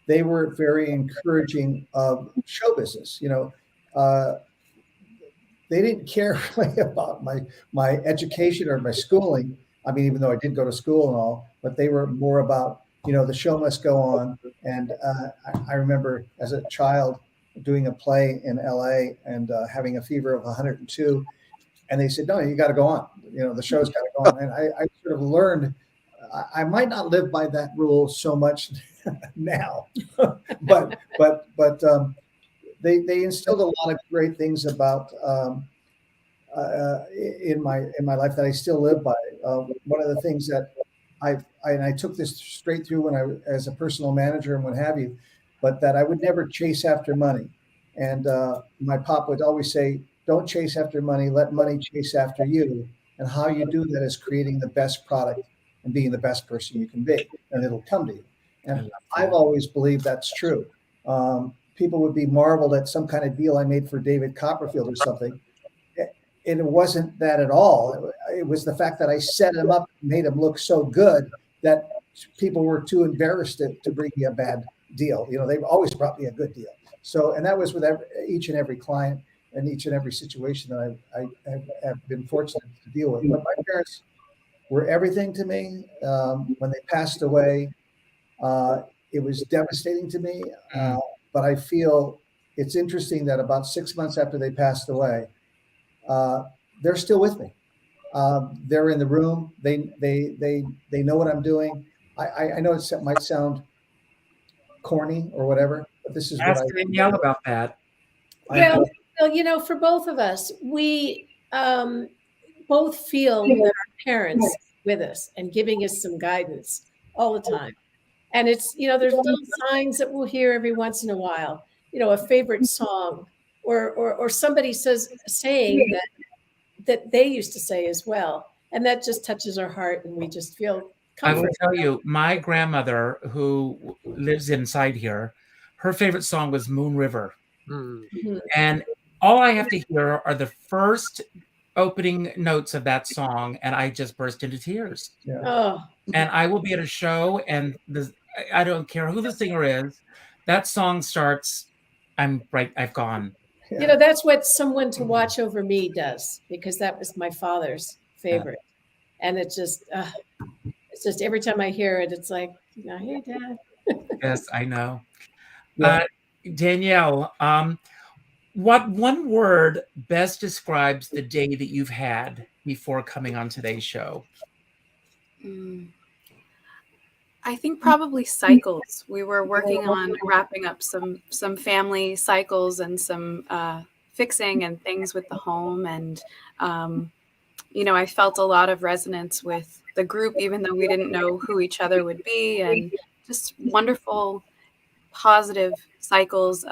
they were very encouraging of show business. They didn't care really about my education or my schooling. I mean, even though I did go to school and all, but they were more about, the show must go on. And I remember as a child doing a play in LA and having a fever of 102. And they said, no, you got to go on. The show's got to go on. And I sort of learned, I might not live by that rule so much now, but they instilled a lot of great things about in my life that I still live by. One of the things that I took this straight through when I as a personal manager and what have you, but that I would never chase after money. And my pop would always say, don't chase after money, let money chase after you. And how you do that is creating the best product and being the best person you can be, and it'll come to you. And I've always believed that's true. People would be marveled at some kind of deal I made for David Copperfield or something. And it wasn't that at all. It was the fact that I set him up, made him look so good that people were too embarrassed to bring me a bad deal. They've always brought me a good deal. So, and that was with each and every client and each and every situation that I have been fortunate to deal with. But my parents were everything to me. When they passed away, it was devastating to me. But I feel it's interesting that about 6 months after they passed away, they're still with me. They're in the room. They know what I'm doing. I know it might sound corny or whatever, but this is
Ask
what I
Danielle about that.
Well, for both of us, we both feel that our parents with us and giving us some guidance all the time. And it's, there's little signs that we'll hear every once in a while, a favorite song or somebody saying that they used to say as well. And that just touches our heart and we just feel comfort.
I will tell you, my grandmother, who lives inside here, her favorite song was Moon River.
Mhm.
And all I have to hear are the first opening notes of that song, and I just burst into tears.
Yeah.
Oh,
And I will be at a show, and I don't care who the singer is, that song starts, I've gone.
Yeah.
that's what Someone to Watch Over Me does, because that was my father's favorite. And it's just every time I hear it, it's like, hey, Dad.
Yes, I know.
Yeah.
Danielle, what one word best describes the day that you've had before coming on today's show?
I think probably cycles. We were working on wrapping up some family cycles and some fixing and things with the home. And, I felt a lot of resonance with the group, even though we didn't know who each other would be, and just wonderful, positive cycles,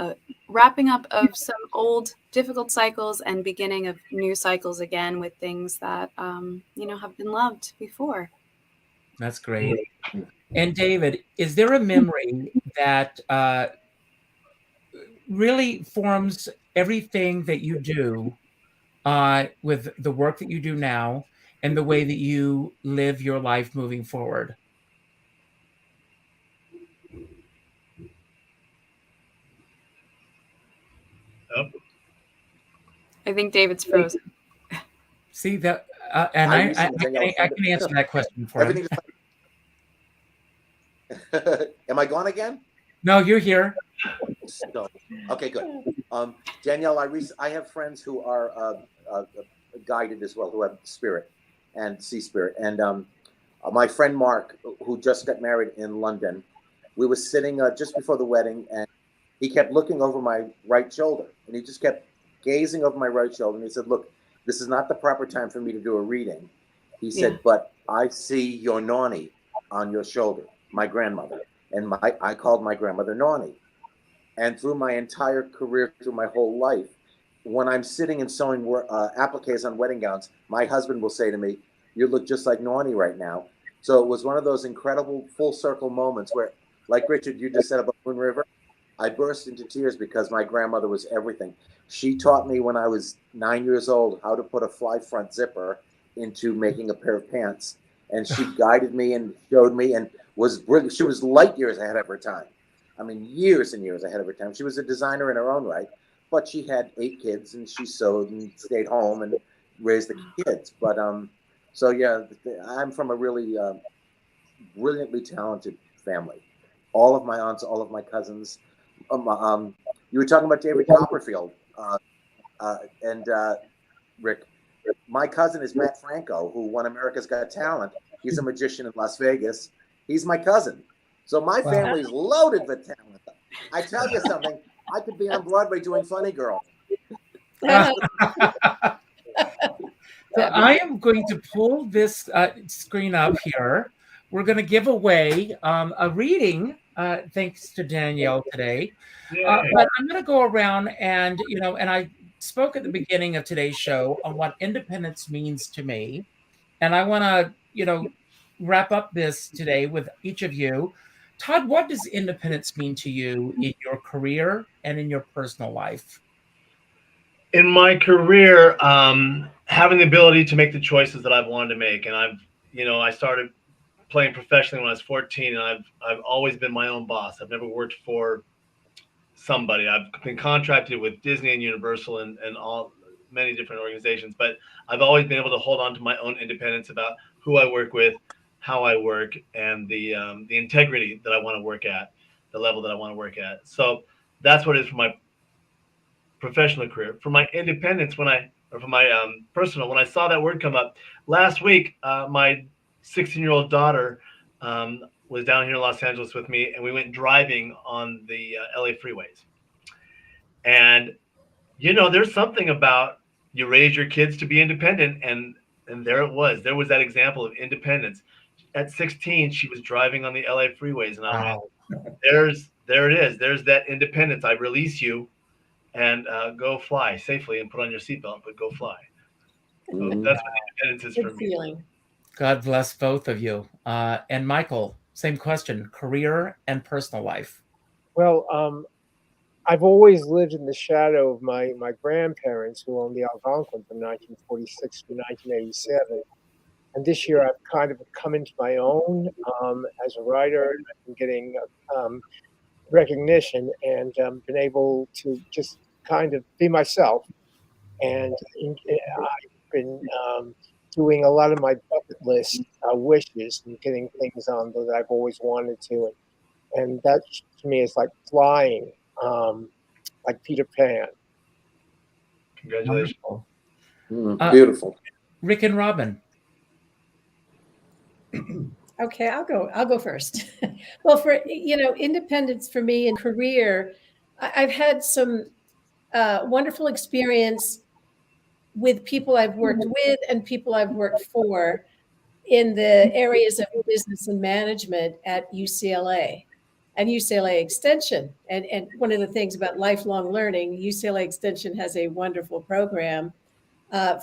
wrapping up of some old difficult cycles and beginning of new cycles again with things that, have been loved before.
That's great. And David, is there a memory that really forms everything that you do with the work that you do now and the way that you live your life moving forward?
I think David's frozen.
See that, and I can answer that question for him.
Am I gone again?
No, you're here.
So, okay, good. Danielle, I have friends who are guided as well, who have spirit and see spirit. And my friend Mark, who just got married in London, we were sitting just before the wedding, and he kept looking over my right shoulder, and he just kept gazing over my right shoulder. And he said, "Look, this is not the proper time for me to do a reading." He said, "But I see your Nani on your shoulder, my grandmother." and I called my grandmother Nonny. And through my entire career, through my whole life, when I'm sitting and sewing appliques on wedding gowns, my husband will say to me, "You look just like Nonny right now." So it was one of those incredible full circle moments where, like Richard, you just said about Moon River, I burst into tears because my grandmother was everything. She taught me when I was 9 years old how to put a fly front zipper into making a pair of pants. And she guided me and showed me and was brilliant. She was light years ahead of her time. I mean, years and years ahead of her time. She was a designer in her own right, but she had 8 kids and she sewed and stayed home and raised the kids. But so yeah, I'm from a really brilliantly talented family. All of my aunts, all of my cousins. You were talking about David Copperfield, and Rick. My cousin is Matt Franco, who won America's Got Talent. He's a magician in Las Vegas. He's my cousin. So my family's loaded with talent. I tell you something, I could be on Broadway doing Funny Girl.
I am going to pull this screen up here. We're going to give away a reading, thanks to Danielle today. But I'm going to go around and, and I spoke at the beginning of today's show on what independence means to me. And I want to, wrap up this today with each of you. Todd, what does independence mean to you in your career and in your personal life?
In my career, having the ability to make the choices that I've wanted to make. And I started playing professionally when I was 14, and I've always been my own boss. I've never worked for somebody. I've been contracted with Disney and Universal and many different organizations, but I've always been able to hold on to my own independence about who I work with, how I work, and the integrity that I want to work at, the level that I want to work at. So that's what it is for my professional career. For my independence, for my personal, when I saw that word come up last week, my 16-year-old daughter was down here in Los Angeles with me, and we went driving on the LA freeways. And there's something about you raise your kids to be independent, and there it was. There was that example of independence. At 16, she was driving on the LA freeways, and I went, there it is. There's that independence. I release you, and go fly safely, and put on your seatbelt, but go fly. So that's what independence is for me.
Feeling.
God bless both of you. And Michael, same question: career and personal life.
Well, I've always lived in the shadow of my grandparents, who owned the Algonquin from 1946 to 1987. And this year I've kind of come into my own as a writer. I've been getting recognition and been able to just kind of be myself. And I've been doing a lot of my bucket list wishes and getting things on that I've always wanted to. And that to me is like flying, like Peter Pan.
Congratulations.
Beautiful.
Rick and Robin.
Okay, I'll go first. Well, for independence for me and career, I've had some wonderful experience with people I've worked with and people I've worked for in the areas of business and management at UCLA and UCLA Extension. And one of the things about lifelong learning, UCLA Extension has a wonderful program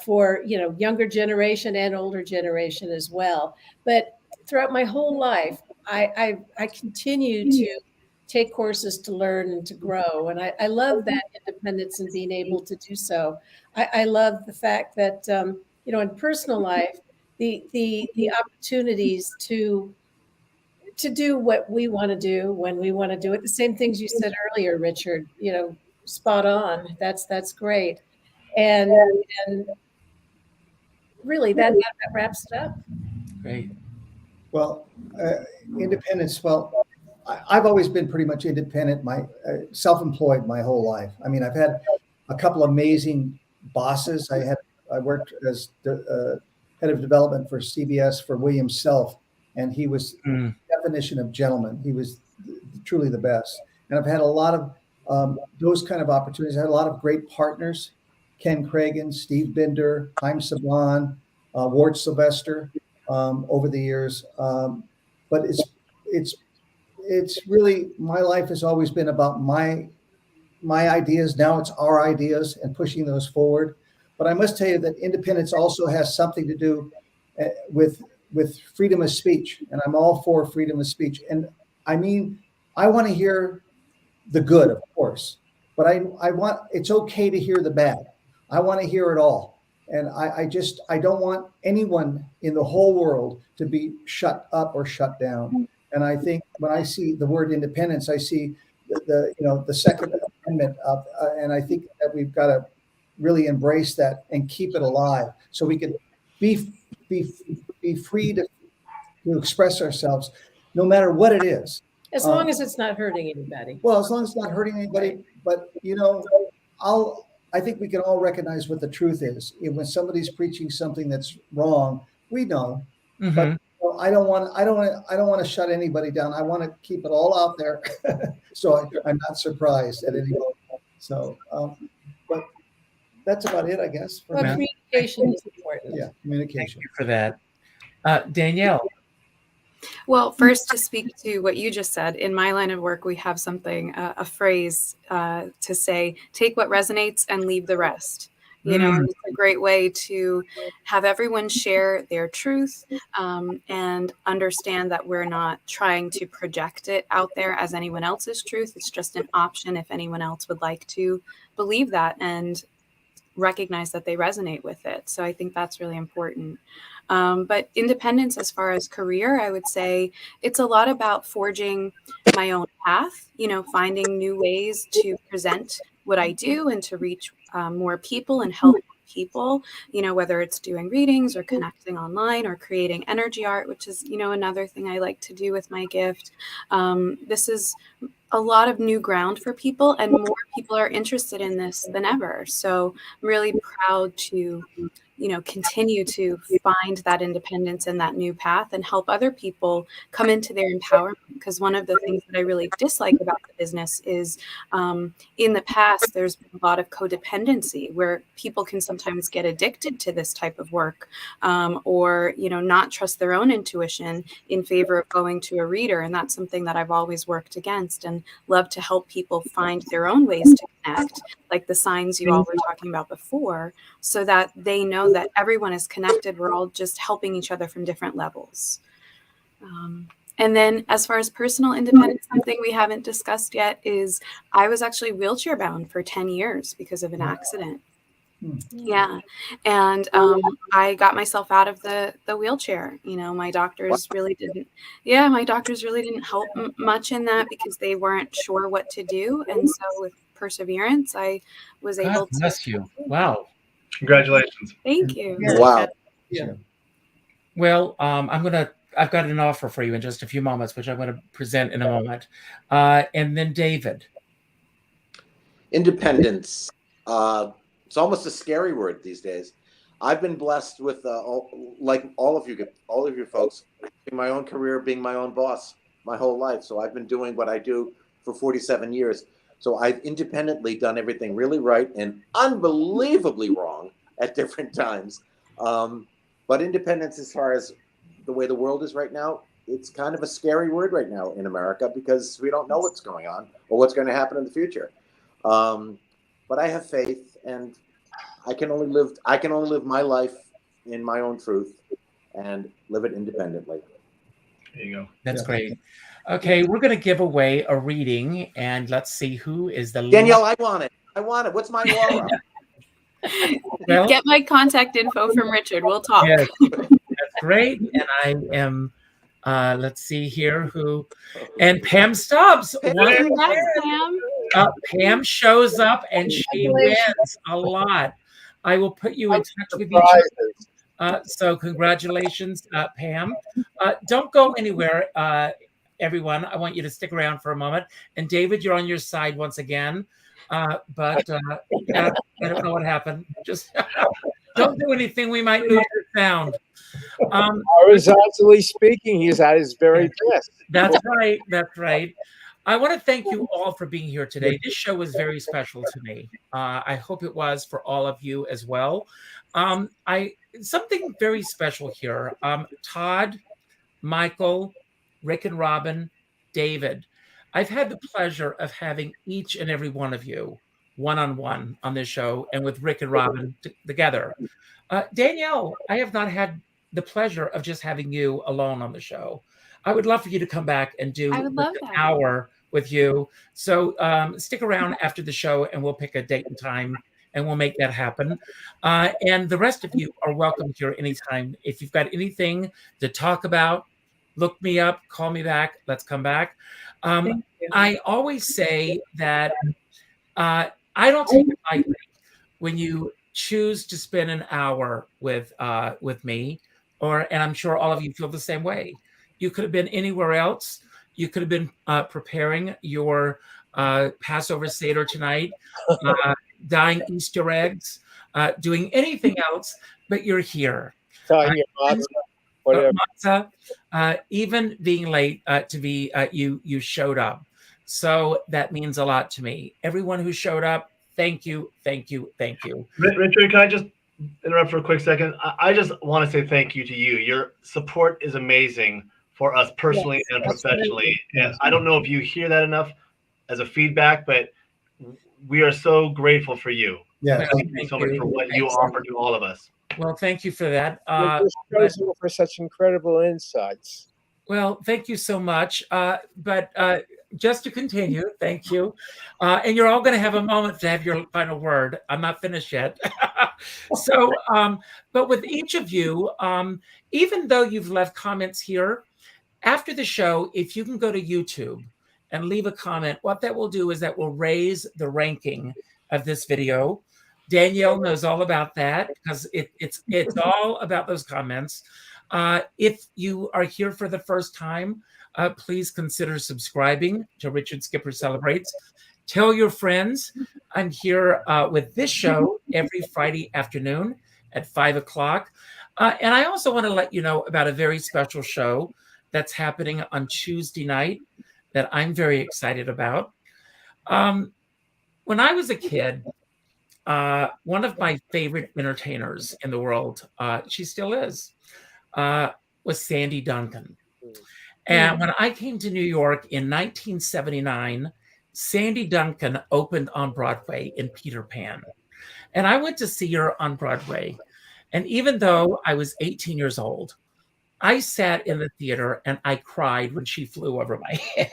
for younger generation and older generation as well. But throughout my whole life, I continue to take courses to learn and to grow. And I love that independence and being able to do so. I love the fact that, in personal life, the opportunities to do what we want to do when we want to do it. The same things you said earlier, Richard, spot on. That's great. And really that wraps it up.
Great.
Well, independence. Well, I've always been pretty much independent, self-employed my whole life. I mean, I've had a couple amazing bosses. I worked as head of development for CBS for William Self, and he was the definition of gentleman. He was truly the best. And I've had a lot of those kind of opportunities. I had a lot of great partners: Ken Cragen, Steve Binder, Chaim Saban, Ward Sylvester, over the years. But it's it's really, my life has always been about my ideas. Now it's our ideas and pushing those forward. But I must tell you that independence also has something to do with freedom of speech, and I'm all for freedom of speech. And I mean, I want to hear the good, of course, but I want, it's okay to hear the bad. I want to hear it all. And I don't want anyone in the whole world to be shut up or shut down. And I think when I see the word independence, I see the Second Amendment of, and I think that we've got to really embrace that and keep it alive, so we can be free to express ourselves, no matter what it is.
As long as it's not hurting anybody.
Well, as long as it's not hurting anybody, but I think we can all recognize what the truth is. When somebody's preaching something that's wrong, we know.
Mm-hmm.
But I don't want to shut anybody down. I want to keep it all out there, so I'm not surprised at any moment. So, but that's about it, I guess.
But communication is important.
Yeah, communication.
Thank you for that, Danielle.
Well, first, to speak to what you just said, in my line of work, we have something, a phrase to say, take what resonates and leave the rest. It's a great way to have everyone share their truth and understand that we're not trying to project it out there as anyone else's truth. It's just an option if anyone else would like to believe that and recognize that they resonate with it. So I think that's really important. But independence, as far as career, I would say it's a lot about forging my own path, finding new ways to present what I do and to reach more people and help people, whether it's doing readings or connecting online or creating energy art, which is, another thing I like to do with my gift. This is a lot of new ground for people, and more people are interested in this than ever. So I'm really proud to, continue to find that independence and that new path and help other people come into their empowerment. Because one of the things that I really dislike about the business is in the past, there's been a lot of codependency where people can sometimes get addicted to this type of work or, not trust their own intuition in favor of going to a reader. And that's something that I've always worked against and love to help people find their own ways to connect, like the signs you all were talking about before, so that they know that everyone is connected. We're all just helping each other from different levels. And then as far as personal independence, something we haven't discussed yet is I was actually wheelchair bound for 10 years because of an accident. Yeah. And I got myself out of the wheelchair. My doctors really didn't help much in that because they weren't sure what to do. And so with perseverance, I was able to.
Bless you. Wow.
Congratulations.
Thank you.
Wow.
Yeah.
Well, I've got an offer for you in just a few moments, which I'm going to present in a moment. And then David.
Independence. It's almost a scary word these days. I've been blessed with, like all of you folks, in my own career, being my own boss my whole life. So I've been doing what I do for 47 years. So I've independently done everything really right and unbelievably wrong at different times. But independence, as far as the way the world is right now, it's kind of a scary word right now in America because we don't know what's going on or what's going to happen in the future. But I have faith, and I can only live my life in my own truth and live it independently.
There you go.
That's great. Okay, we're going to give away a reading, and let's see who is the
Danielle. I want it. What's my aura?
Well,
get my contact info from Richard. We'll talk.
Yes, that's great. And I am. Let's see here and Pam Stubbs. Pam shows up and she wins a lot. I will put you in touch with each other. So congratulations, Pam. Don't go anywhere, everyone. I want you to stick around for a moment. And David, you're on your side once again. But I don't know what happened. Just don't do anything. We might lose the sound.
Horizontally speaking, he's at his very best.
That's right. That's right. I want to thank you all for being here today. This show was very special to me. I hope it was for all of you as well. Something very special here. Todd, Michael, Rick and Robin, David. I've had the pleasure of having each and every one of you one-on-one on this show, and with Rick and Robin together. Danielle, I have not had the pleasure of just having you alone on the show. I would love for you to come back and do
I would love
an
that.
hour with you. So stick around after the show and we'll pick a date and time and we'll make that happen. And the rest of you are welcome here anytime. If you've got anything to talk about, look me up, call me back, let's come back. I always say that I don't take it lightly when you choose to spend an hour with me, and I'm sure all of you feel the same way. You could have been anywhere else. You could have been preparing your Passover Seder tonight, dyeing Easter eggs, doing anything else, but you're here.
Tying your matzah, whatever.
Even being late to be, you showed up. So that means a lot to me. Everyone who showed up, thank you, thank you, thank you.
Richard, can I just interrupt for a quick second? I just want to say thank you to you. Your support is amazing for us personally and professionally. And I don't know if you hear that enough as a feedback, but we are so grateful for you.
Yeah.
Thank you so much for what you offer to all of us.
Well, thank you for that.
For such incredible insights.
Well, thank you so much. But just to continue, thank you. And you're all going to have a moment to have your final word. I'm not finished yet. So, but with each of you, even though you've left comments here, after the show, if you can go to YouTube and leave a comment, what that will do is that will raise the ranking of this video. Danielle knows all about that because it's all about those comments. If you are here for the first time, please consider subscribing to Richard Skipper Celebrates. Tell your friends. I'm here with this show every Friday afternoon at 5 o'clock. And I also want to let you know about a very special show that's happening on Tuesday night that I'm very excited about. When I was a kid, one of my favorite entertainers in the world, she still is, was Sandy Duncan. And when I came to New York in 1979, Sandy Duncan opened on Broadway in Peter Pan. And I went to see her on Broadway. And even though I was 18 years old, I sat in the theater and I cried when she flew over my head.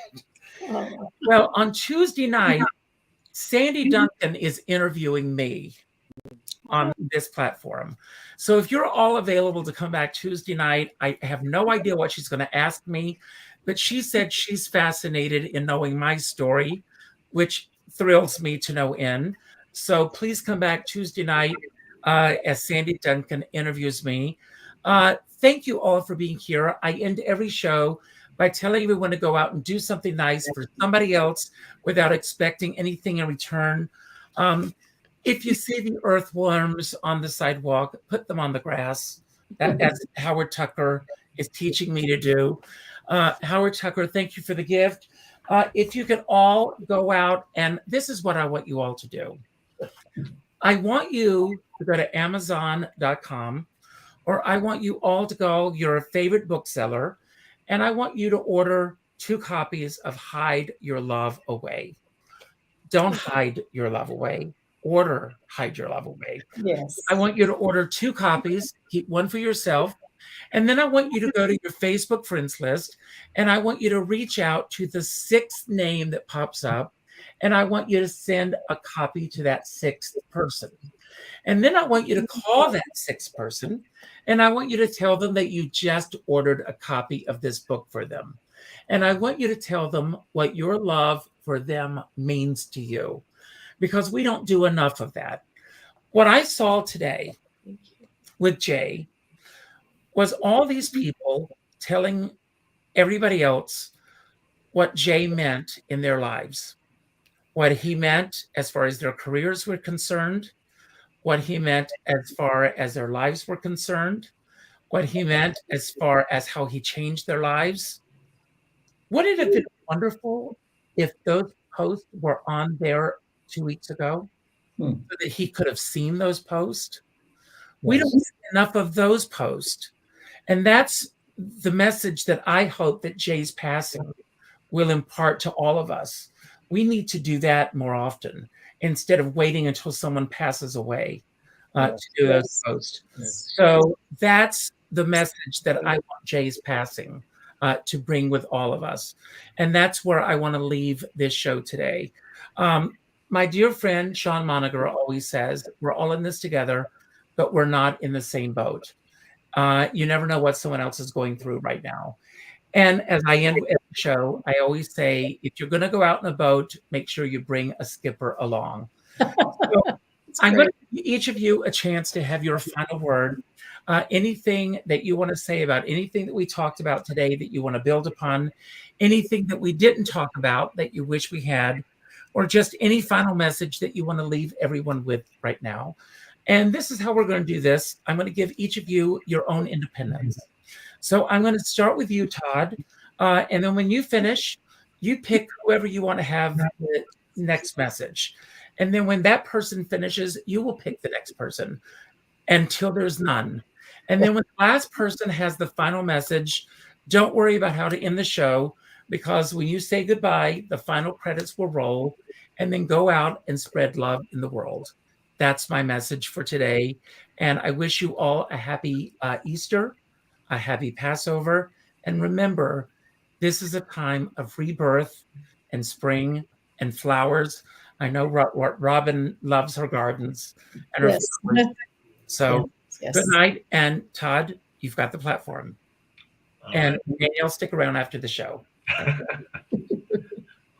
Well, on Tuesday night, Sandy Duncan is interviewing me on this platform. So if you're all available to come back Tuesday night, I have no idea what she's going to ask me, but she said she's fascinated in knowing my story, which thrills me to no end. So please come back Tuesday night as Sandy Duncan interviews me. Thank you all for being here. I end every show by telling everyone to go out and do something nice for somebody else without expecting anything in return. If you see the earthworms on the sidewalk, put them on the grass. That's Howard Tucker is teaching me to do. Howard Tucker, thank you for the gift. If you can all go out, and this is what I want you all to do. I want you to go to Amazon.com, or I want you all to go your favorite bookseller, and I want you to order 2 copies of Hide Your Love Away. Don't hide your love away. Order Hide Your Love Away.
Yes.
I want you to order 2 copies, keep one for yourself, and then I want you to go to your Facebook friends list, and I want you to reach out to the 6th name that pops up, and I want you to send a copy to that 6th person. And then I want you to call that 6th person, and I want you to tell them that you just ordered a copy of this book for them. And I want you to tell them what your love for them means to you, because we don't do enough of that. What I saw today with Jay was all these people telling everybody else what Jay meant in their lives, what he meant as far as their careers were concerned, what he meant as far as their lives were concerned, what he meant as far as how he changed their lives. Wouldn't it have been wonderful if those posts were on there 2 weeks ago so that he could have seen those posts? We don't see enough of those posts. And that's the message that I hope that Jay's passing will impart to all of us. We need to do that more often instead of waiting until someone passes away to do those posts. So that's the message that I want Jay's passing to bring with all of us. And that's where I want to leave this show today. My dear friend Sean Moniger always says, we're all in this together, but we're not in the same boat. You never know what someone else is going through right now. And as I end the show, I always say, if you're going to go out in a boat, make sure you bring a skipper along. So I'm going to give each of you a chance to have your final word. Anything that you want to say about anything that we talked about today that you want to build upon, anything that we didn't talk about that you wish we had, or just any final message that you want to leave everyone with right now. And this is how we're going to do this. I'm going to give each of you your own independence. So I'm going to start with you, Todd. And then when you finish, you pick whoever you want to have the next message. And then when that person finishes, you will pick the next person until there's none. And then when the last person has the final message, don't worry about how to end the show, because when you say goodbye, the final credits will roll, and then go out and spread love in the world. That's my message for today. And I wish you all a happy Easter, a happy Passover. And remember, this is a time of rebirth and spring and flowers. I know Robin loves her gardens and her flowers. So good night. And Todd, you've got the platform. And Danielle, stick around after the show.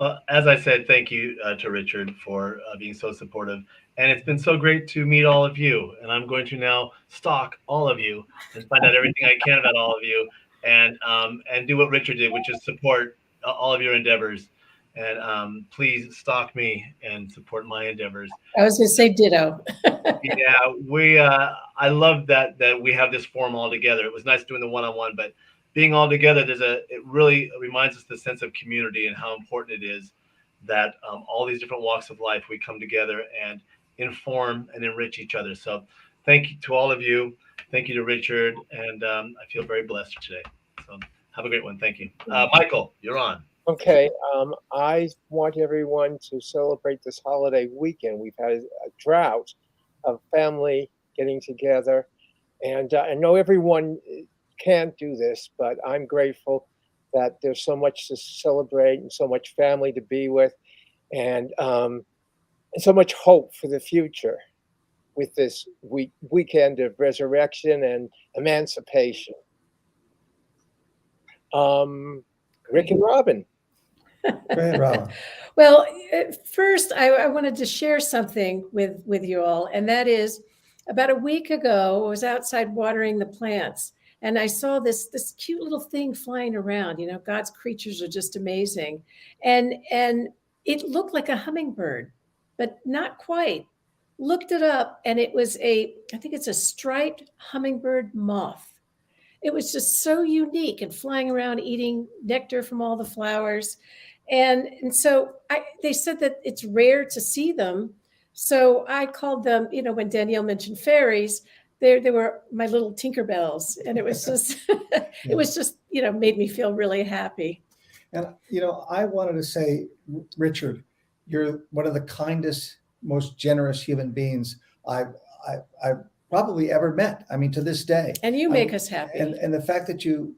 Well, as I said, thank you to Richard for being so supportive. And it's been so great to meet all of you. And I'm going to now stalk all of you and find out everything I can about all of you, and do what Richard did, which is support all of your endeavors. And please stalk me and support my endeavors.
I was going to say ditto.
Yeah, I love that we have this forum all together. It was nice doing the one-on-one, but being all together, it really reminds us the sense of community and how important it is that all these different walks of life, we come together and inform and enrich each other. So thank you to all of you. Thank you to Richard. And I feel very blessed today. So have a great one. Thank you. Michael, you're on.
Okay. I want everyone to celebrate this holiday weekend. We've had a drought of family getting together. And I know everyone can't do this, but I'm grateful that there's so much to celebrate and so much family to be with, and so much hope for the future with this weekend of resurrection and emancipation. Rick and Robin.
Go ahead, Robin.
Well, first, I wanted to share something with you all, and that is, about a week ago, I was outside watering the plants, and I saw this cute little thing flying around. You know, God's creatures are just amazing, and it looked like a hummingbird, but not quite. Looked it up, and it was I think it's a striped hummingbird moth. It was just so unique and flying around eating nectar from all the flowers. And so they said that it's rare to see them. So I called them, you know, when Danielle mentioned fairies, they were my little Tinkerbells. And it was just, it was just, you know, made me feel really happy.
And, you know, I wanted to say, Richard, you're one of the kindest, most generous human beings I've probably ever met. I mean, to this day.
And you make us happy.
And the fact that you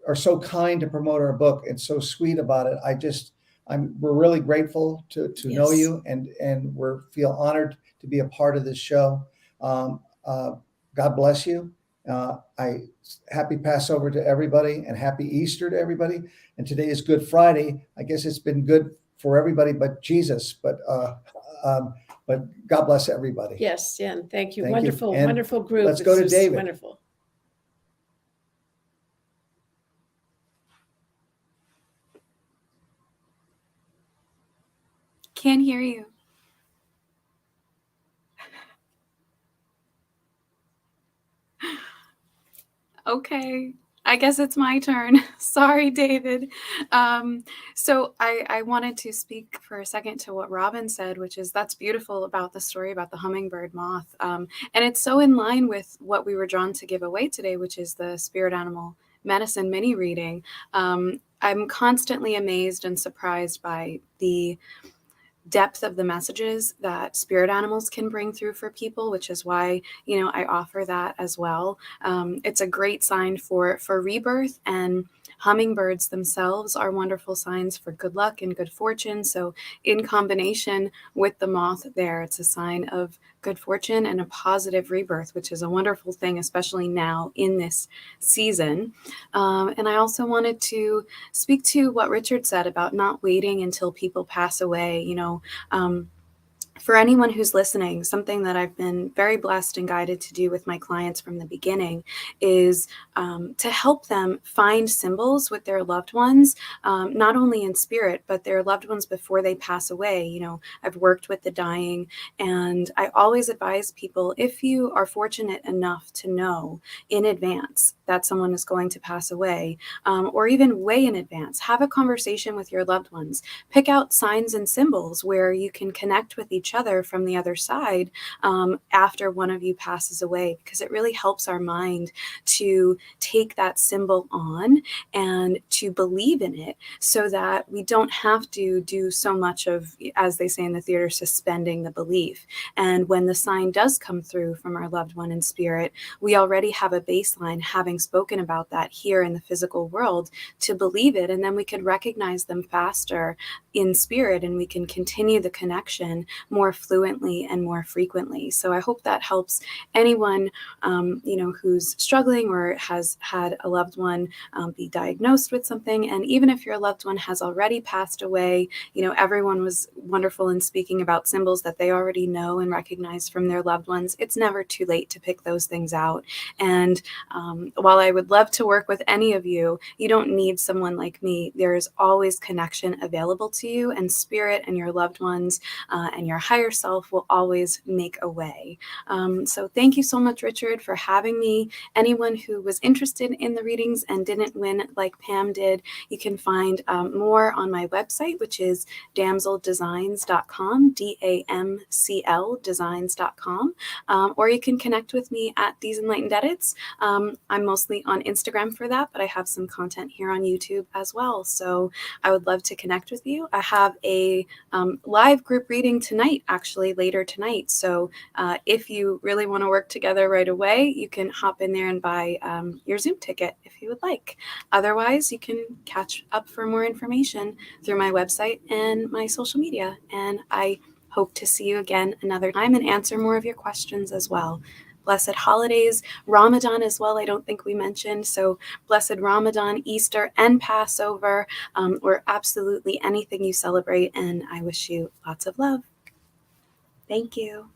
are so kind to promote our book and so sweet about it, we're really grateful to know you, and feel honored to be a part of this show. God bless you. Happy Passover to everybody, and happy Easter to everybody. And today is Good Friday. I guess it's been good for everybody but Jesus. But God bless everybody.
Yes, and thank you.
Thank
wonderful,
you.
wonderful group.
Let's go to David.
Wonderful.
Can't hear you. Okay, I guess it's my turn. Sorry, David. So I wanted to speak for a second to what Robin said, which is that's beautiful about the story about the hummingbird moth. And it's so in line with what we were drawn to give away today, which is the spirit animal medicine mini reading, I'm constantly amazed and surprised by the depth of the messages that spirit animals can bring through for people, which is why, I offer that as well. It's a great sign for rebirth, and hummingbirds themselves are wonderful signs for good luck and good fortune. So in combination with the moth there, it's a sign of good fortune and a positive rebirth, which is a wonderful thing, especially now in this season. And I also wanted to speak to what Richard said about not waiting until people pass away. For anyone who's listening, something that I've been very blessed and guided to do with my clients from the beginning is to help them find symbols with their loved ones, not only in spirit, but their loved ones before they pass away. I've worked with the dying, and I always advise people, if you are fortunate enough to know in advance that someone is going to pass away, or even way in advance, have a conversation with your loved ones. Pick out signs and symbols where you can connect with each other from the other side after one of you passes away, because it really helps our mind to take that symbol on and to believe in it, so that we don't have to do so much of, as they say in the theater, suspending the belief. And when the sign does come through from our loved one in spirit, we already have a baseline, having spoken about that here in the physical world, to believe it, and then we could recognize them faster in spirit, and we can continue the connection more fluently and more frequently. So I hope that helps anyone, who's struggling or has had a loved one be diagnosed with something. And even if your loved one has already passed away, everyone was wonderful in speaking about symbols that they already know and recognize from their loved ones. It's never too late to pick those things out. And while I would love to work with any of you, you don't need someone like me. There is always connection available to you, and spirit and your loved ones and your higher self will always make a way. So thank you so much, Richard, for having me. Anyone who was interested in the readings and didn't win like Pam did, you can find more on my website, which is damseldesigns.com, DAMCL designs.com, or you can connect with me at These Enlightened Edits. I'm mostly on Instagram for that, but I have some content here on YouTube as well. So I would love to connect with you. I have a live group reading tonight, actually later tonight. So if you really want to work together right away, you can hop in there and buy your Zoom ticket if you would like. Otherwise, you can catch up for more information through my website and my social media. And I hope to see you again another time and answer more of your questions as well. Blessed holidays, Ramadan as well, I don't think we mentioned. So blessed Ramadan, Easter, and Passover, or absolutely anything you celebrate. And I wish you lots of love. Thank you.